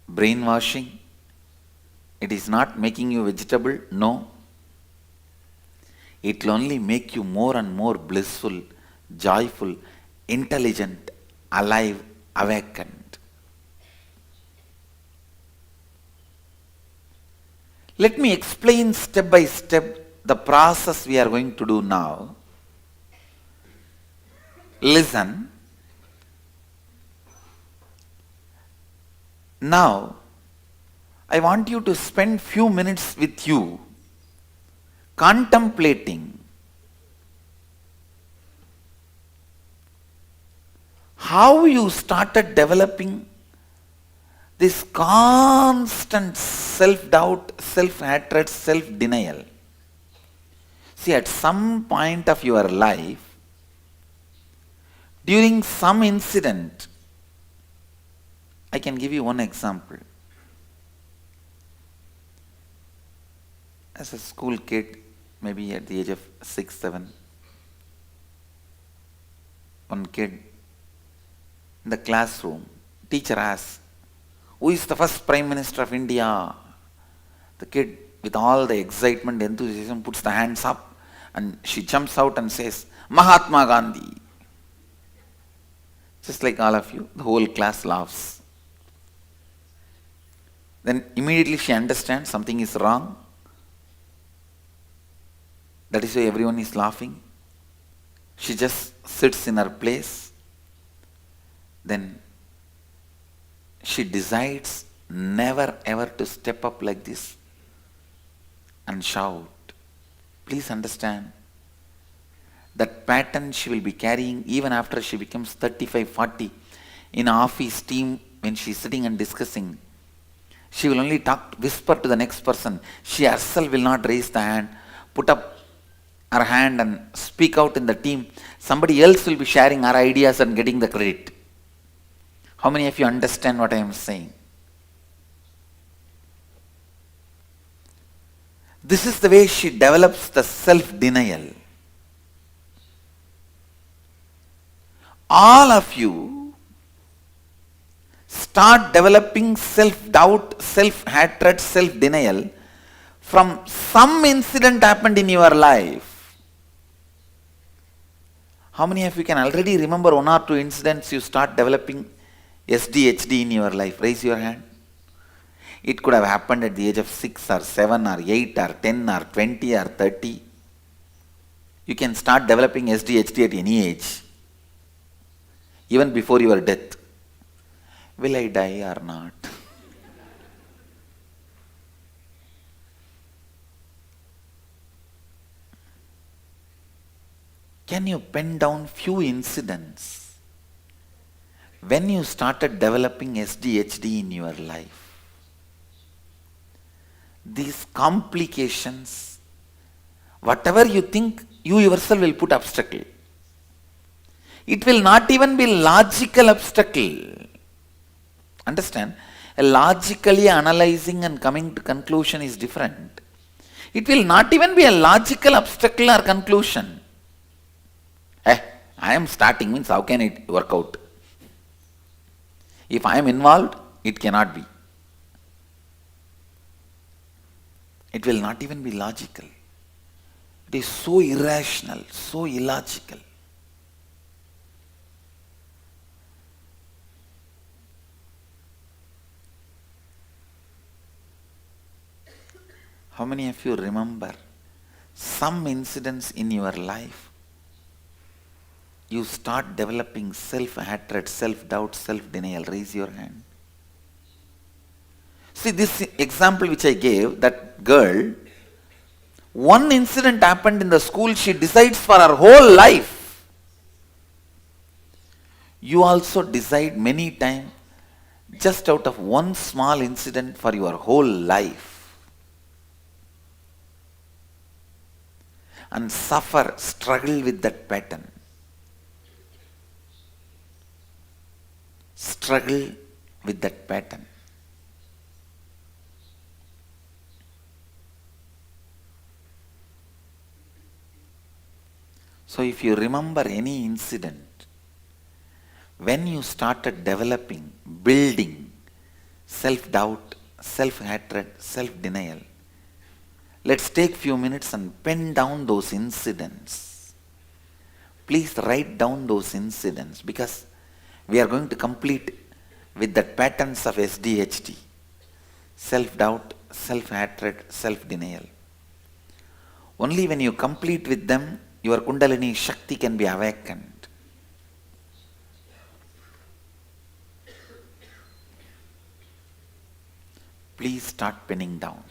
brainwashing, it is not making you vegetable, no. It will only make you more and more blissful, joyful, intelligent, alive, awakened. Let me explain step by step the process we are going to do now. Listen. Now, I want you to spend few minutes with you contemplating how you started developing this constant self-doubt, self-hatred, self-denial. See, at some point of your life, during some incident, I can give you one example. As a school kid, maybe at the age of 6, 7, one kid in the classroom, teacher asks, "Who is the first Prime Minister of India?" The kid, with all the excitement, enthusiasm, puts the hands up and she jumps out and says, "Mahatma Gandhi." Just like all of you, the whole class laughs. Then immediately she understands something is wrong. That is why everyone is laughing. She just sits in her place. Then she decides never ever to step up like this and shout. Please understand, that pattern she will be carrying even after she becomes 35, 40 in an office team. When she is sitting and discussing, she will only whisper to the next person. She herself will not raise the hand, put up her hand and speak out in the team. Somebody else will be sharing her ideas and getting the credit. How many of you understand what I am saying? This is the way she develops the self-denial. All of you start developing self-doubt, self-hatred, self-denial from some incident happened in your life. How many of you can already remember one or two incidents you start developing SDHD in your life? Raise your hand. It could have happened at the age of 6 or 7 or 8 or 10 or 20 or 30. You can start developing SDHD at any age, even before your death. Will I die or not? Can you pen down few incidents when you started developing SDHD in your life? These complications, whatever you think, you yourself will put obstacle. It will not even be logical obstacle. Understand? A logically analyzing and coming to conclusion is different. It will not even be a logical obstacle or conclusion. I am starting means how can it work out? If I am involved, it cannot be. It will not even be logical. It is so irrational, so illogical. How many of you remember some incidents in your life? You start developing self-hatred, self-doubt, self-denial. Raise your hand. See this example which I gave, that girl, one incident happened in the school, she decides for her whole life. You also decide many times just out of one small incident for your whole life. And suffer, struggle with that pattern. Struggle with that pattern. So if you remember any incident, when you started developing, building self-doubt, self-hatred, self-denial, let's take few minutes and pen down those incidents. Please write down those incidents, because we are going to complete with the patterns of SDHD. Self-doubt, self-hatred, self-denial. Only when you complete with them, your Kundalini Shakti can be awakened. Please start penning down.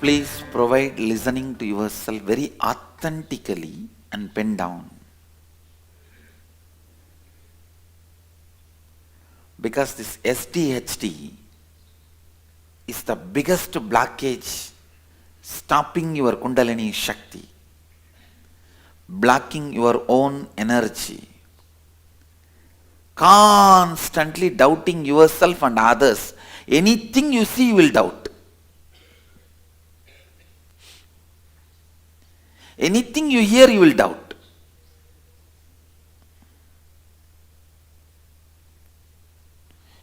Please provide listening to yourself very authentically and pen down. Because this SDHD is the biggest blockage stopping your Kundalini Shakti, blocking your own energy, constantly doubting yourself and others. Anything you see, you will doubt. Anything you hear, you will doubt.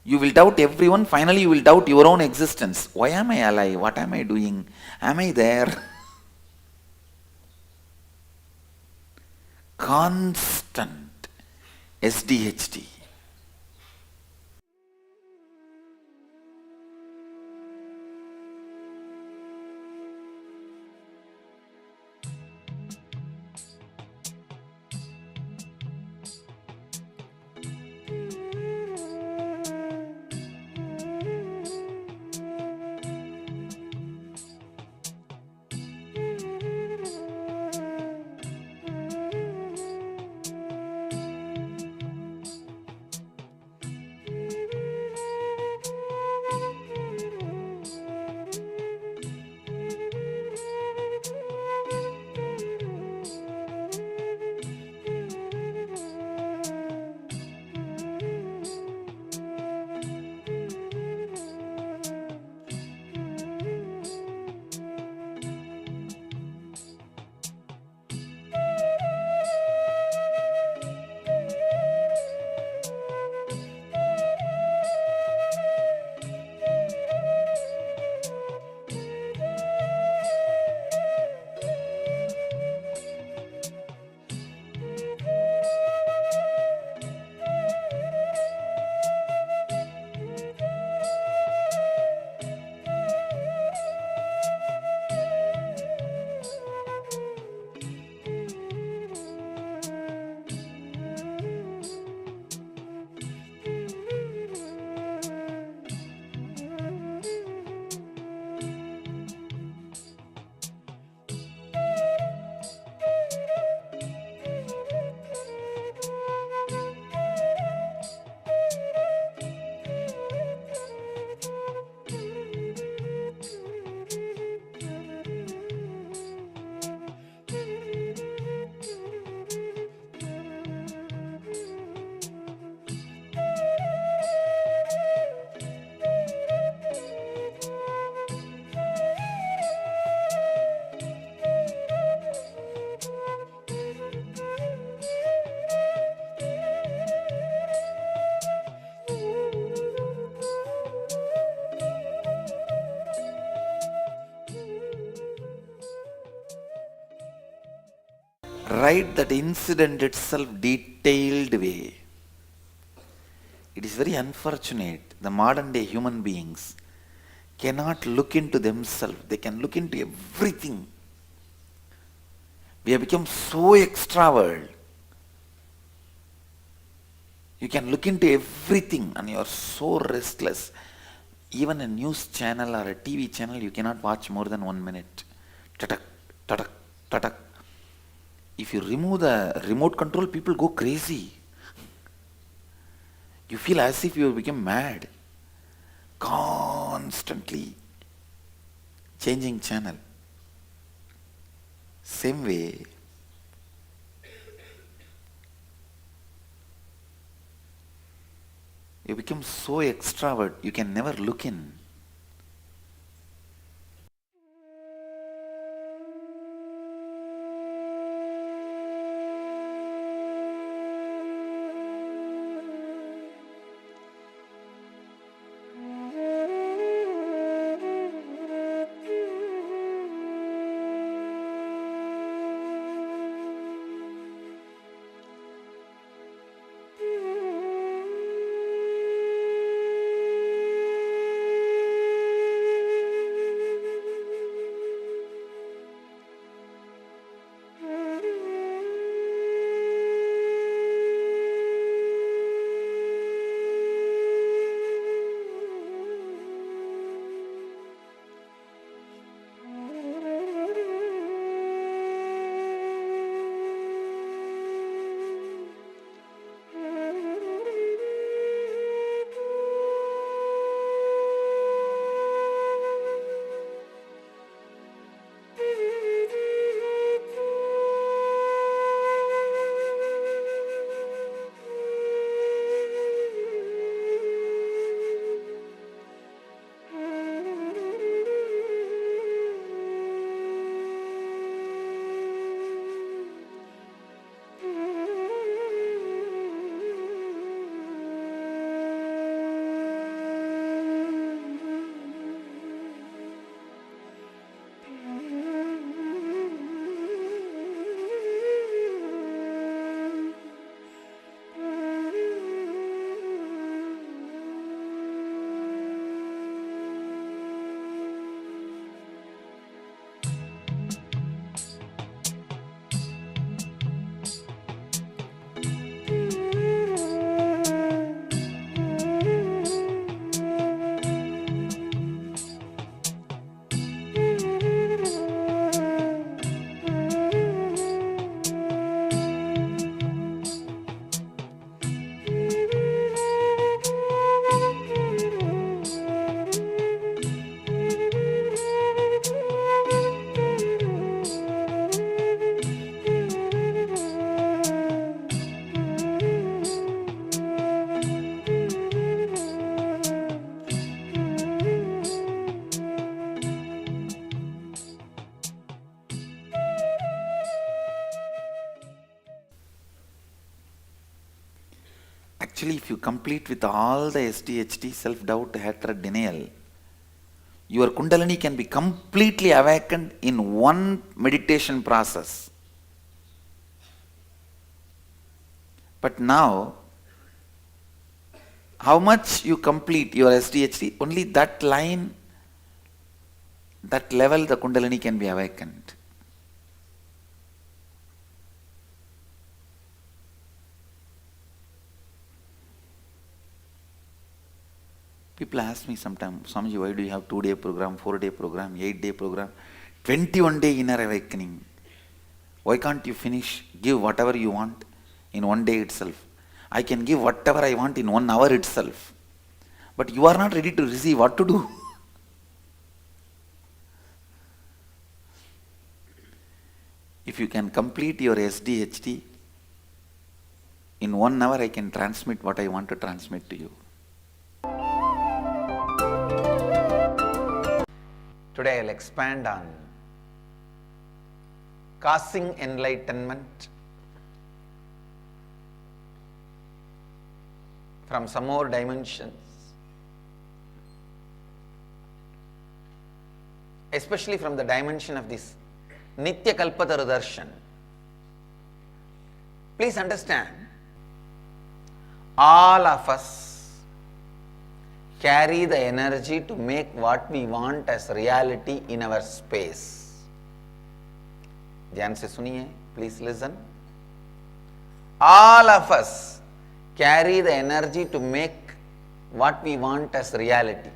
You will doubt everyone, finally you will doubt your own existence. Why am I alive? What am I doing? Am I there? Constant SDHD. Write that incident itself detailed way. It is very unfortunate. The modern day human beings cannot look into themselves. They can look into everything. We have become so extravert. You can look into everything and you are so restless. Even a news channel or a TV channel, you cannot watch more than 1 minute. Tatak, tatak, tatak. If you remove the remote control, people go crazy. You feel as if you have become mad. Constantly changing channel. Same way, you become so extravert, you can never look in. Actually, if you complete with all the SDHD, self-doubt, hatred, denial, your Kundalini can be completely awakened in one meditation process. But now, how much you complete your SDHD, only that line, that level the Kundalini can be awakened. People ask me sometimes, Swamiji, why do you have 2-day program, 4-day program, 8-day program, 21-day inner awakening? Why can't you finish, give whatever you want in 1 day itself? I can give whatever I want in 1 hour itself. But you are not ready to receive, what to do? If you can complete your SDHD, in 1 hour I can transmit what I want to transmit to you. Today I will expand on causing enlightenment from some more dimensions, especially from the dimension of this Nitya Kalpataru Darshan. Please understand, all of us carry the energy to make what we want as reality in our space. Dhyan se suniye, please listen. All of us carry the energy to make what we want as reality.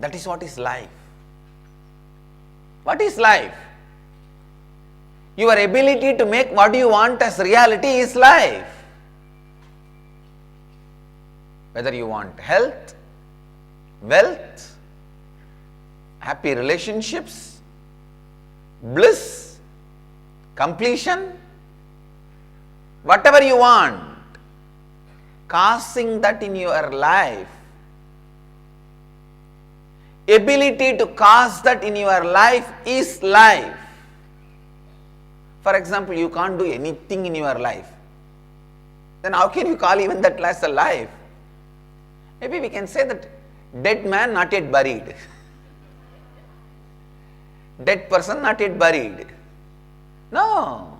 That is what is life. What is life? Your ability to make what you want as reality is life. Whether you want health, wealth, happy relationships, bliss, completion, whatever you want, causing that in your life, ability to cause that in your life is life. For example, you can't do anything in your life. Then how can you call even that as a life? Maybe we can say that dead man not yet buried. Dead person not yet buried. No.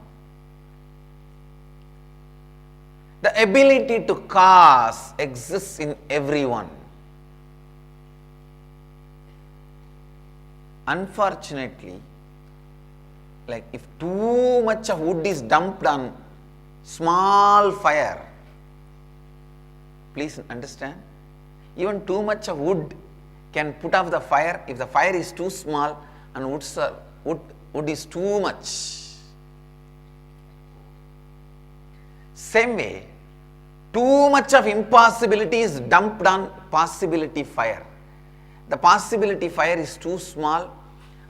The ability to cause exists in everyone. Unfortunately, like if too much of wood is dumped on small fire, please understand, even too much of wood can put off the fire if the fire is too small and wood is too much. Same way, too much of impossibility is dumped on possibility fire. The possibility fire is too small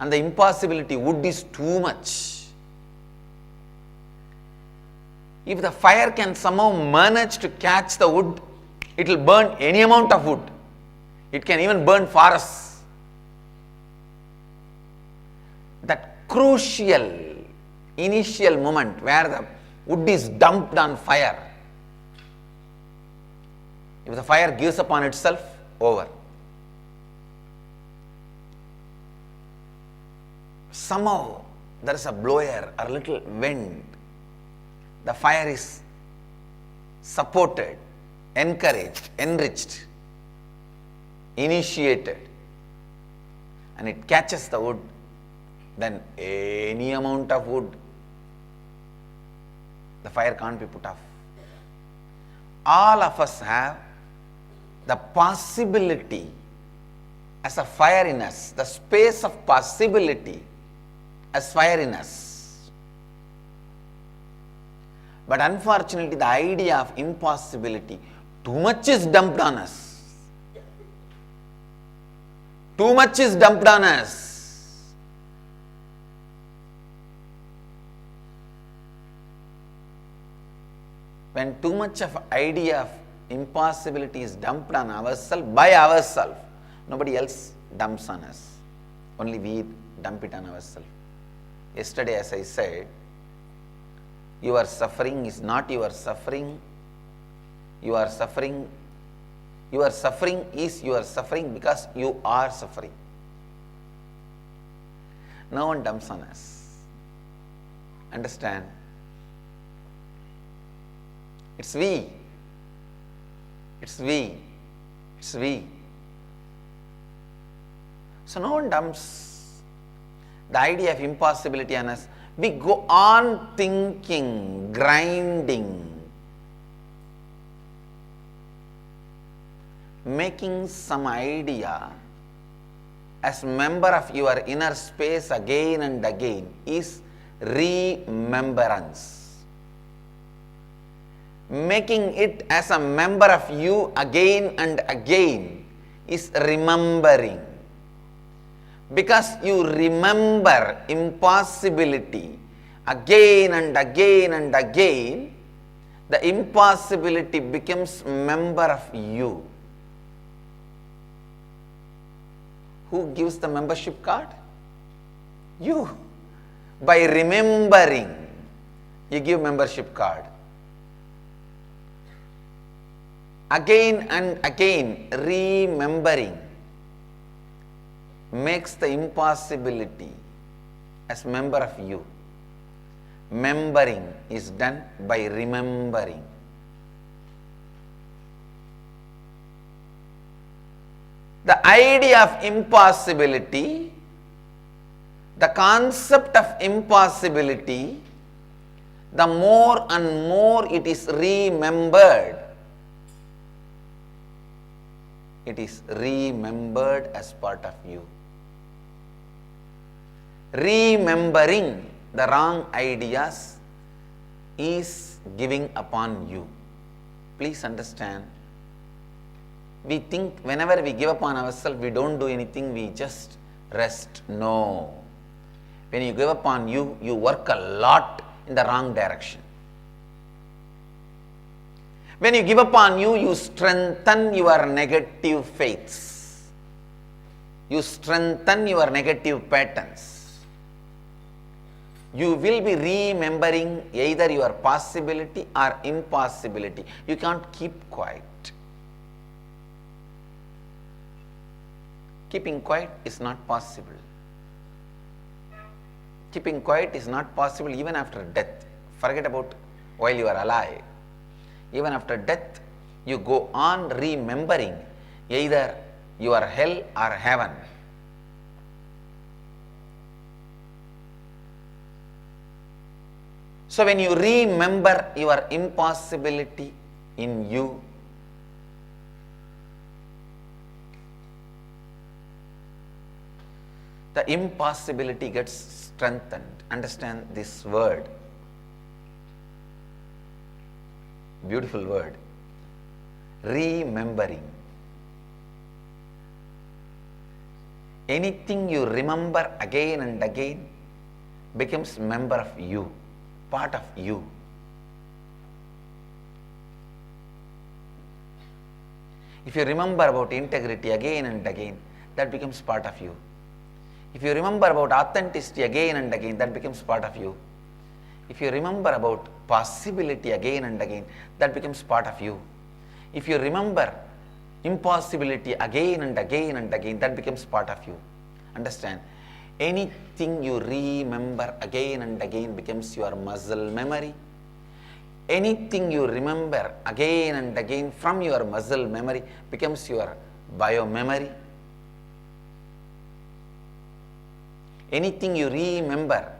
and the impossibility wood is too much. If the fire can somehow manage to catch the wood, it will burn any amount of wood. It can even burn forests. That crucial initial moment where the wood is dumped on fire, if the fire gives up on itself, over. Somehow there is a blower or a little wind, the fire is supported, encouraged, enriched, initiated, and it catches the wood, then any amount of wood, the fire can't be put off. All of us have the possibility as a fire in us, the space of possibility as fire in us. But unfortunately, the idea of impossibility, too much is dumped on us. Too much is dumped on us. When too much of idea of impossibility is dumped on ourselves, by ourselves, nobody else dumps on us. Only we dump it on ourselves. Yesterday, as I said, your suffering is not your suffering You are suffering. Your suffering is your suffering because you are suffering. No one dumps on us. Understand? It's we. It's we. It's we. So no one dumps the idea of impossibility on us. We go on thinking, grinding, making some idea as member of your inner space again and again is remembrance. Making it as a member of you again and again is remembering. Because you remember impossibility again and again and again, the impossibility becomes member of you. Who gives the membership card? You. By remembering, you give membership card. Again and again, remembering makes the impossibility as member of you. Membering is done by remembering. The idea of impossibility, the concept of impossibility, the more and more it is remembered, it is remembered as part of you. Remembering the wrong ideas is giving upon you. Please understand. We think whenever we give upon ourselves, we don't do anything, we just rest. No. When you give upon you, you work a lot in the wrong direction. When you give upon you, you strengthen your negative faiths. You strengthen your negative patterns. You will be remembering either your possibility or impossibility. You can't keep quiet. Keeping quiet is not possible. Keeping quiet is not possible even after death. Forget about while you are alive. Even after death, you go on remembering either your hell or heaven. So when you remember your impossibility in you, the impossibility gets strengthened. Understand this word. Beautiful word. Remembering. Anything you remember again and again becomes member of you, part of you. If you remember about integrity again and again, that becomes part of you. If you remember about authenticity again and again, that becomes part of you. If you remember about possibility again and again, that becomes part of you. If you remember impossibility again and again and again, that becomes part of you. Understand? Anything you remember again and again becomes your muscle memory. Anything you remember again and again from your muscle memory becomes your bio memory. Anything you remember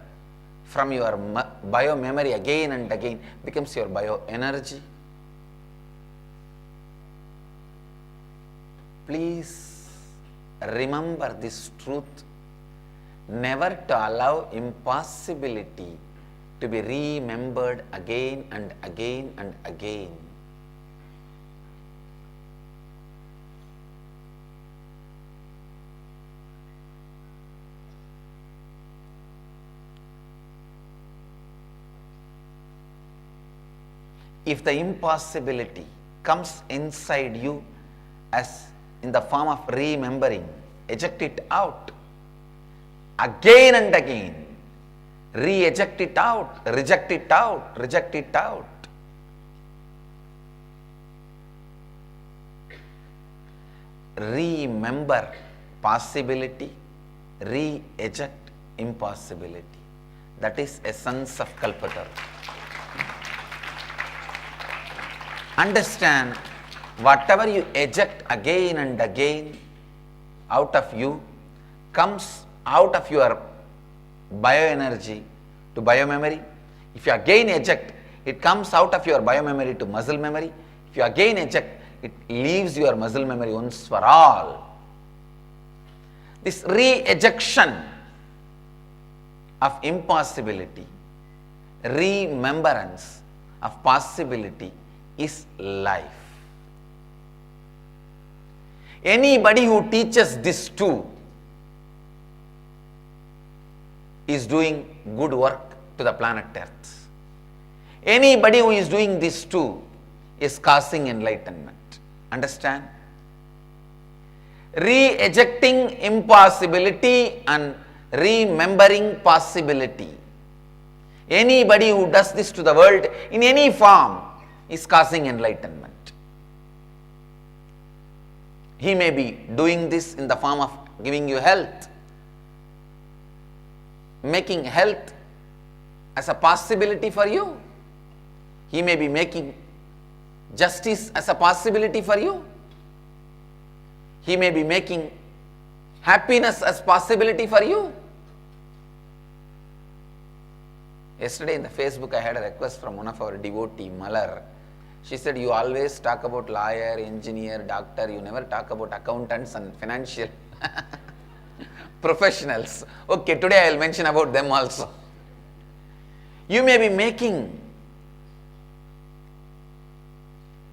from your bio memory again and again becomes your bio energy. Please remember this truth, never to allow impossibility to be remembered again and again and again. If the impossibility comes inside you as in the form of remembering, eject it out again and again. Re-eject it out, reject it out, reject it out. remember possibility, re-eject impossibility. That is essence of Kalpataru. Understand, whatever you eject again and again out of you comes out of your bioenergy to biomemory. If you again eject, it comes out of your biomemory to muscle memory. If you again eject, it leaves your muscle memory once for all. This re-ejection of impossibility, remembrance of possibility is life. Anybody who teaches this too is doing good work to the planet Earth. Anybody who is doing this too is causing enlightenment. Understand? Re-ejecting impossibility and remembering possibility. Anybody who does this to the world in any form is causing enlightenment. He may be doing this in the form of giving you health, making health as a possibility for you. He may be making justice as a possibility for you. He may be making happiness as possibility for you. Yesterday in the Facebook, I had a request from one of our devotee, Malar. She said, you always talk about lawyer, engineer, doctor, you never talk about accountants and financial professionals. Okay, today I will mention about them also. You may be making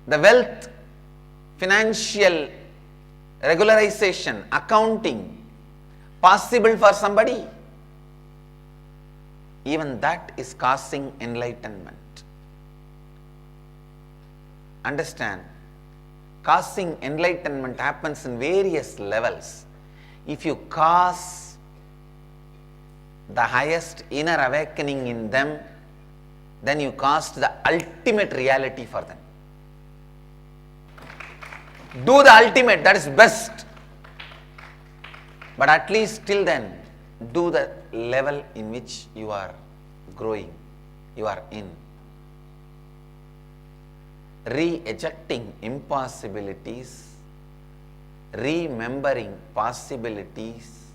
the wealth, financial regularization, accounting possible for somebody. Even that is causing enlightenment. Understand, causing enlightenment happens in various levels. If you cause the highest inner awakening in them, then you caused the ultimate reality for them. Do the ultimate, that is best. But at least till then, do the level in which you are growing, you are in. Re-ejecting impossibilities, remembering possibilities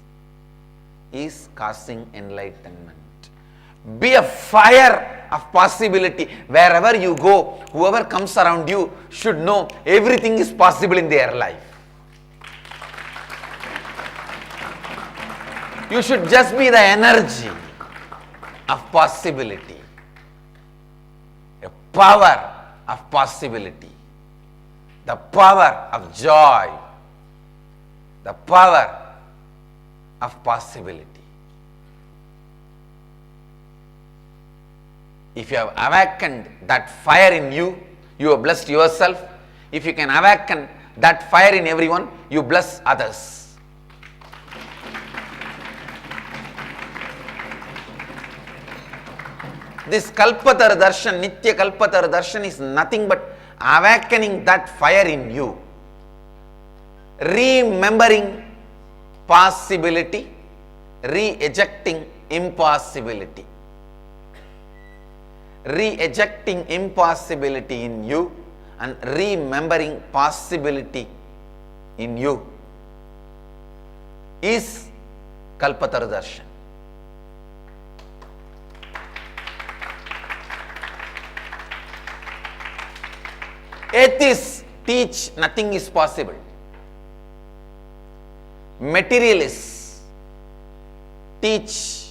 is causing enlightenment. Be a fire of possibility. Wherever you go, whoever comes around you should know everything is possible in their life. You should just be the energy of possibility, a power of possibility, the power of joy, the power of possibility. If you have awakened that fire in you, you have blessed yourself. If you can awaken that fire in everyone, you bless others. This Kalpataru Darshan, Nitya Kalpataru Darshan is nothing but awakening that fire in you. Remembering possibility, re-ejecting impossibility. Re-ejecting impossibility in you and remembering possibility in you is Kalpataru Darshan. Atheists teach nothing is possible. Materialists teach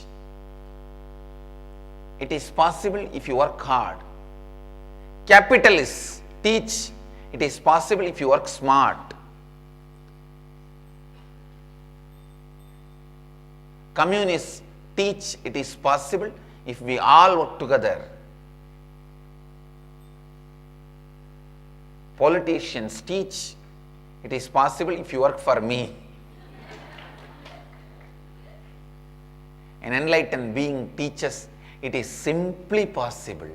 it is possible if you work hard. Capitalists teach it is possible if you work smart. Communists teach it is possible if we all work together. Politicians teach it is possible if you work for me. An enlightened being teaches it is simply possible.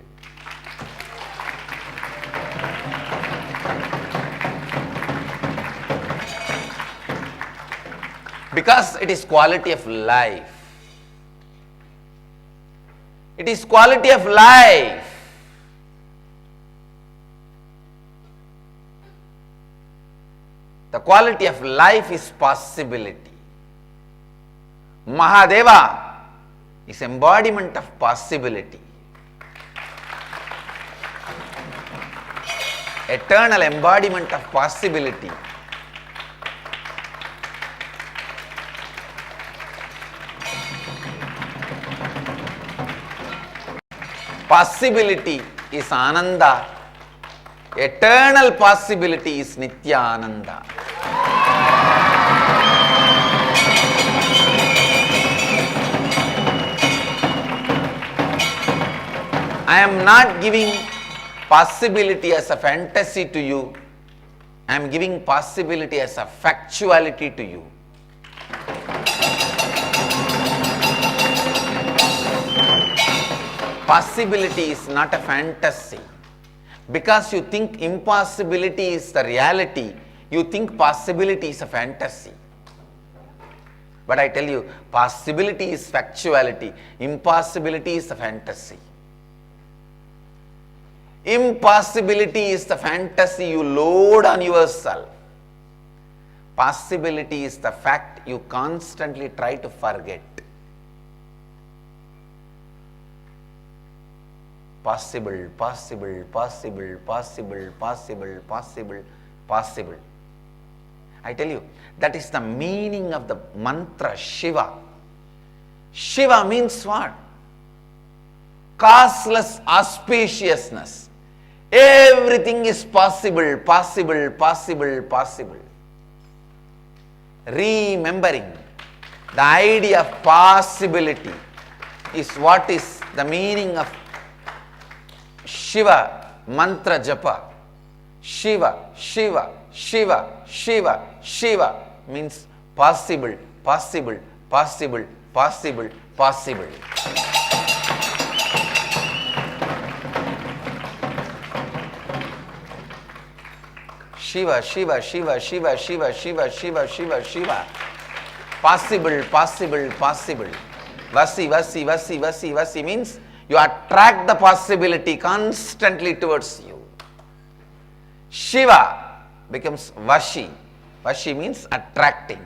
Because it is quality of life. It is quality of life. The quality of life is possibility. Mahadeva is embodiment of possibility. Eternal embodiment of possibility. Possibility is Ananda. Eternal possibility is Nithyananda. I am not giving possibility as a fantasy to you. I am giving possibility as a factuality to you. Possibility is not a fantasy. Because you think impossibility is the reality, you think possibility is a fantasy. But I tell you, possibility is factuality, impossibility is the fantasy. Impossibility is the fantasy you load on yourself. Possibility is the fact you constantly try to forget. Possible, possible, possible, possible, possible, possible, possible. I tell you, that is the meaning of the mantra Shiva. Shiva means what? Causeless auspiciousness. Everything is possible, possible, possible, possible. Remembering the idea of possibility is what is the meaning of Shiva mantra japa. Shiva, Shiva, Shiva, Shiva, Shiva means possible, possible, possible, possible, possible. Shiva, Shiva, Shiva, Shiva, Shiva, Shiva, Shiva, Shiva, Shiva. Possible, possible, possible. Vasi, Vasi, Vasi, Vasi, Vasi means you attract the possibility constantly towards you. Shiva becomes Vashi. Vashi means attracting.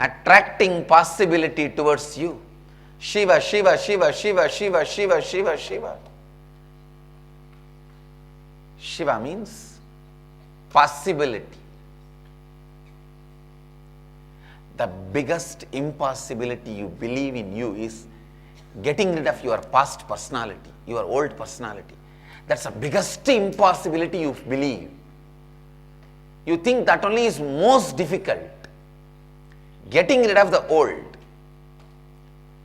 Attracting possibility towards you. Shiva, Shiva, Shiva, Shiva, Shiva, Shiva, Shiva, Shiva. Shiva means possibility. The biggest impossibility you believe in you is getting rid of your past personality, your old personality. That's the biggest impossibility you believe. You think that only is most difficult. Getting rid of the old,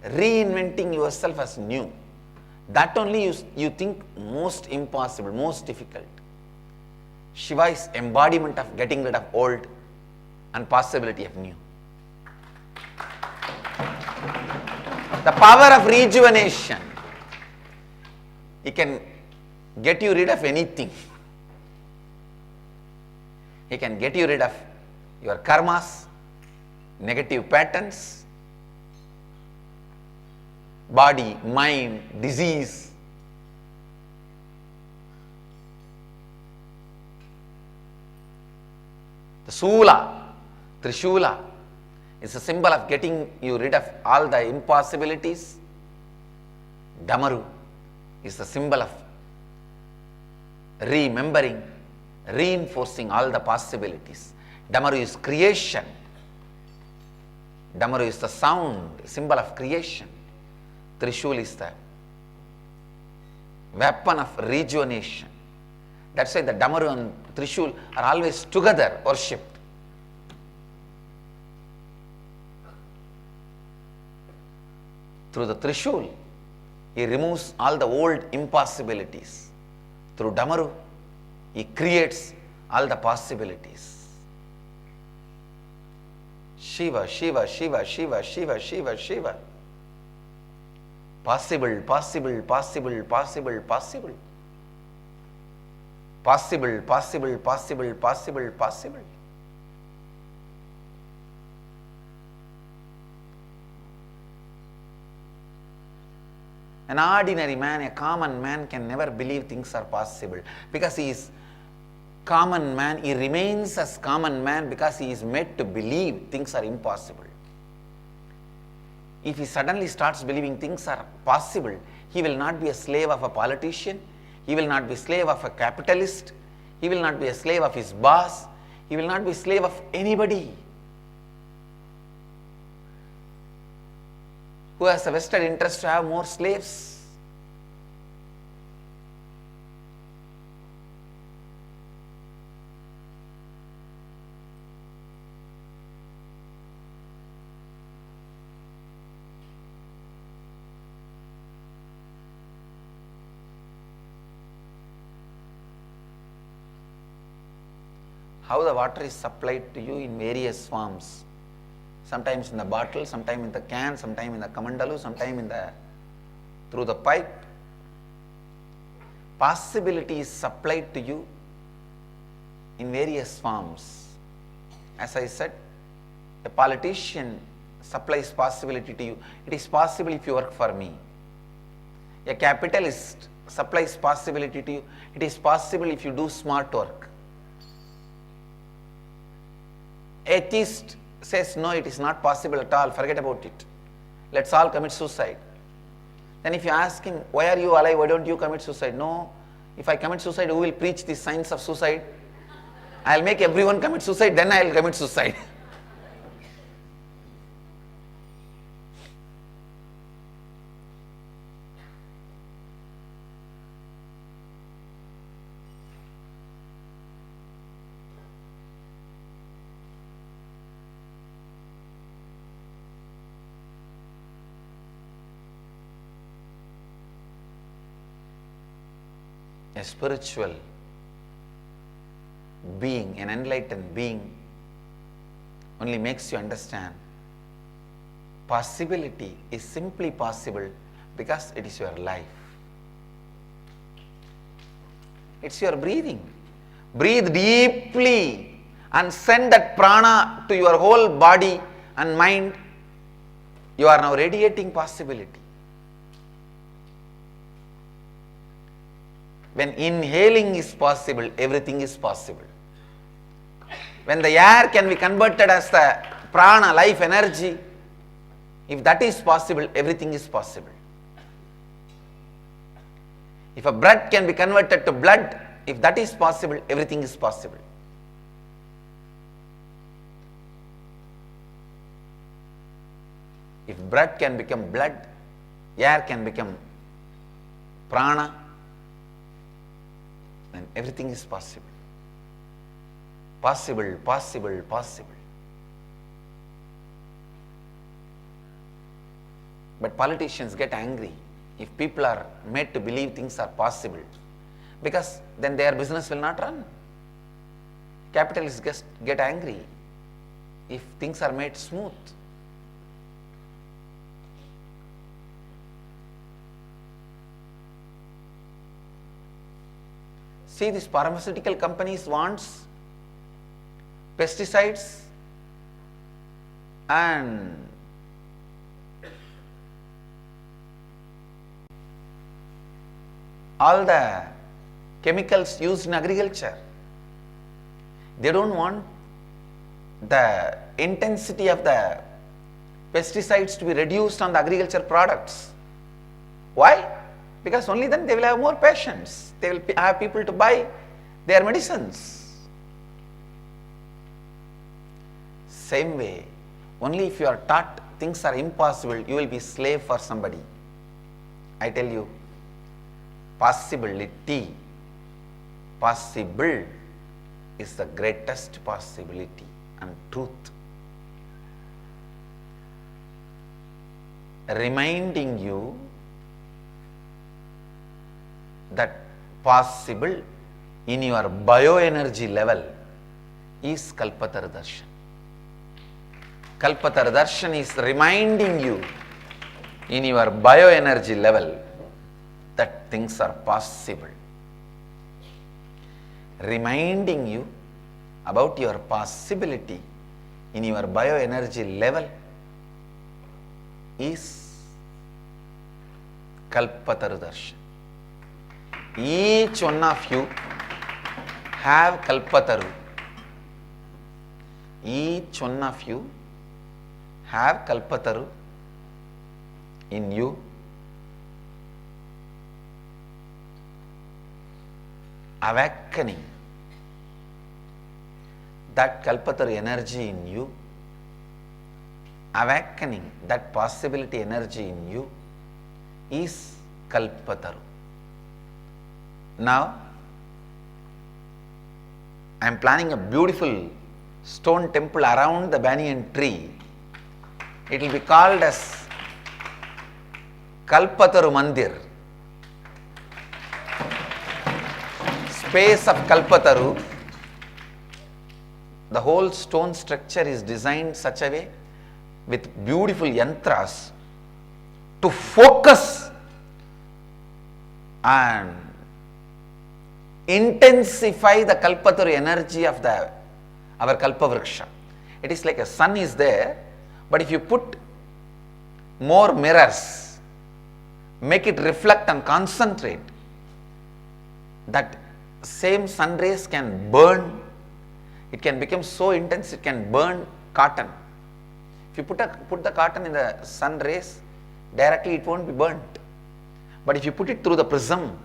reinventing yourself as new. That only you think most impossible, most difficult. Shiva is embodiment of getting rid of old and possibility of new. The power of rejuvenation. He can get you rid of anything. He can get you rid of your karmas, negative patterns, body, mind, disease. The Sula, Trishula, is a symbol of getting you rid of all the impossibilities. Damaru is the symbol of remembering, reinforcing all the possibilities. Damaru is creation. Damaru is the sound, symbol of creation. Trishul is the weapon of rejuvenation. That's why the Damaru and Trishul are always together worshipped. Through the Trishul, he removes all the old impossibilities. Through Damaru, he creates all the possibilities. Shiva, Shiva, Shiva, Shiva, Shiva, Shiva, Shiva. Possible, possible, possible, possible, possible. Possible, possible, possible, possible, possible. An ordinary man, a common man can never believe things are possible because he is common man. He remains as common man because he is made to believe things are impossible. If he suddenly starts believing things are possible, he will not be a slave of a politician, he will not be a slave of a capitalist, he will not be a slave of his boss, he will not be a slave of anybody who has a vested interest to have more slaves. How the water is supplied to you in various forms. Sometimes in the bottle, sometimes in the can, sometimes in the kamandalu, sometimes through the pipe. Possibility is supplied to you in various forms. As I said, a politician supplies possibility to you. It is possible if you work for me. A capitalist supplies possibility to you. It is possible if you do smart work. Atheist says, no, it is not possible at all, forget about it. Let's all commit suicide. Then if you ask him, why are you alive, why don't you commit suicide? No, if I commit suicide, who will preach the science of suicide? I'll make everyone commit suicide, then I'll commit suicide. A spiritual being, an enlightened being, only makes you understand possibility is simply possible because it is your life. It's your breathing. Breathe deeply and send that prana to your whole body and mind. You are now radiating possibility. When inhaling is possible, everything is possible. When the air can be converted as the prana, life energy, if that is possible, everything is possible. If a breath can be converted to blood, if that is possible, everything is possible. If breath can become blood, air can become prana, then everything is possible. Possible, possible, possible. But politicians get angry if people are made to believe things are possible, because then their business will not run. Capitalists get angry if things are made smooth. See, these pharmaceutical companies wants pesticides and all the chemicals used in agriculture. They don't want the intensity of the pesticides to be reduced on the agriculture products. Why? Because only then they will have more patients. They will have people to buy their medicines. Same way, only if you are taught things are impossible, you will be slave for somebody. I tell you, possibility, possible is the greatest possibility and truth. Reminding you that possible in your bioenergy level is Kalpataru Darshan. Kalpataru Darshan is reminding you in your bioenergy level that things are possible. Reminding you about your possibility in your bioenergy level is Kalpataru Darshan. Each one of you have Kalpataru. Each one of you have Kalpataru in you. Awakening that Kalpataru energy in you, awakening that possibility energy in you is Kalpataru. Now, I am planning a beautiful stone temple around the banyan tree. It will be called as Kalpataru Mandir. Space of Kalpataru. The whole stone structure is designed such a way with beautiful yantras to focus and intensify the Kalpataru energy of our Kalpavriksha. It is like a sun is there, but if you put more mirrors, make it reflect and concentrate, that same sun rays can burn. It can become so intense, it can burn cotton. If you put the cotton in the sun rays, directly it won't be burnt. But if you put it through the prism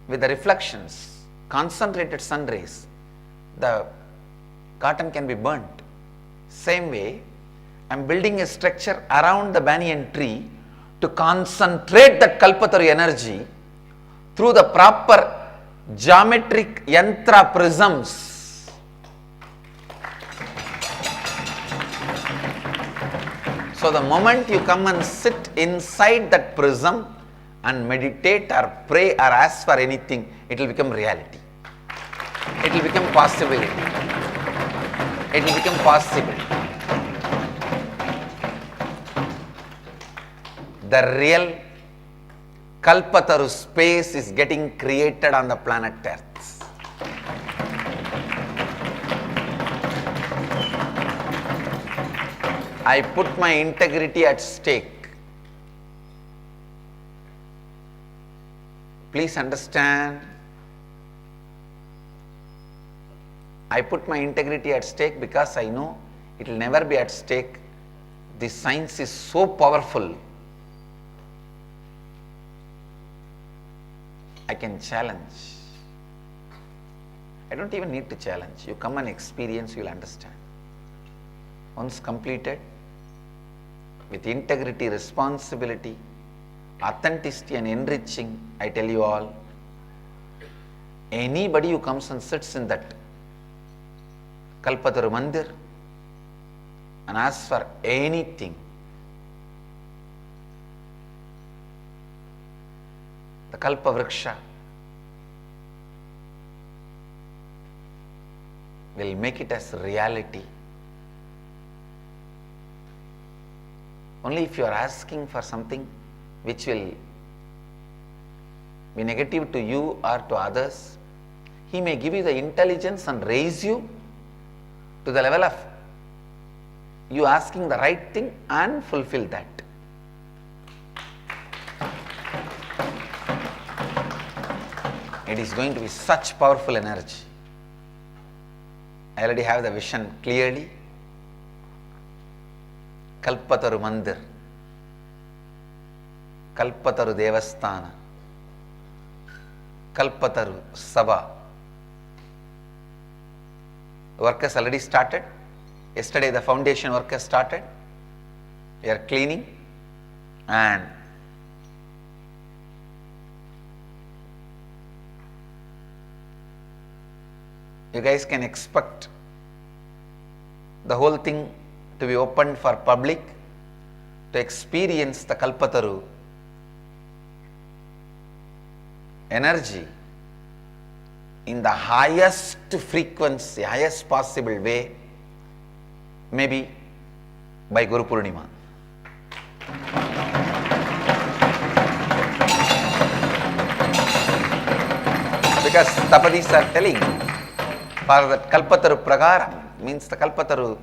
with the reflections, concentrated sun rays, the cotton can be burnt. Same way, I am building a structure around the banyan tree to concentrate that Kalpataru energy through the proper geometric yantra prisms. So the moment you come and sit inside that prism and meditate or pray or ask for anything, it will become reality. It will become possibility. It will become possible. The real Kalpataru space is getting created on the planet Earth. I put my integrity at stake. Please understand. I put my integrity at stake because I know it will never be at stake. This science is so powerful. I can challenge. I don't even need to challenge. You come and experience, you will understand. Once completed, with integrity, responsibility, authenticity and enriching, I tell you all, anybody who comes and sits in that Kalpataru Mandir and asks for anything, the Kalpavriksha will make it as reality. Only if you are asking for something which will be negative to you or to others, he may give you the intelligence and raise you to the level of you asking the right thing and fulfill that. It is going to be such powerful energy. I already have the vision clearly. Kalpataru Mandir, Kalpataru Devasthana, Kalpataru Sabha. Work has already started. Yesterday the foundation work has started. We are cleaning and you guys can expect the whole thing to be opened for public to experience the Kalpataru energy in the highest frequency, highest possible way, maybe by Guru Purnima. Because Tapadis are telling for the Kalpataru Pragaram, means the Kalpataru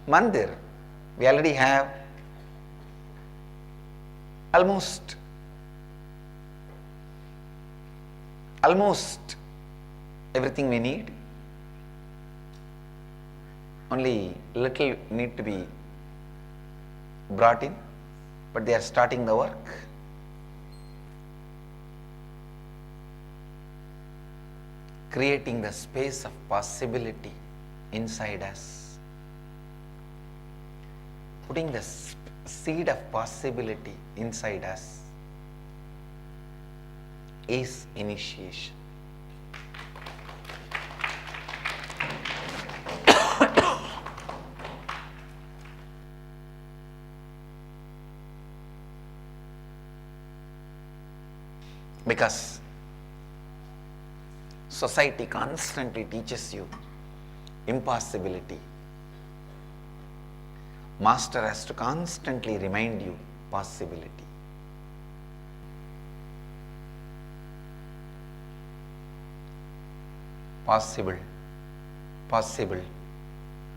Mandir, we already have almost almost everything we need. Only little need to be brought in, but they are starting the work. Creating the space of possibility inside us. Putting the seed of possibility inside us is initiation. Because society constantly teaches you impossibility. Master has to constantly remind you possibility. Possible, possible,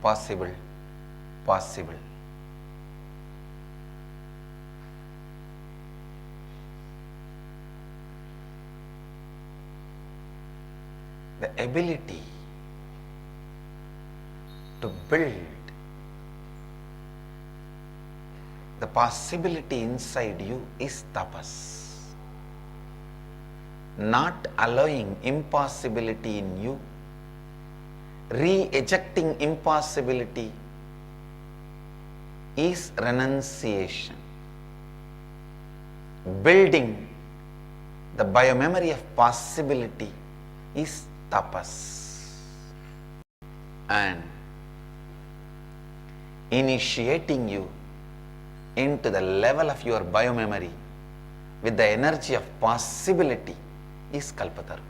possible, possible. The ability to build the possibility inside you is tapas. Not allowing impossibility in you, re-ejecting impossibility is renunciation. Building the biomemory of possibility is tapas. And initiating you into the level of your biomemory with the energy of possibility is Kalpataru.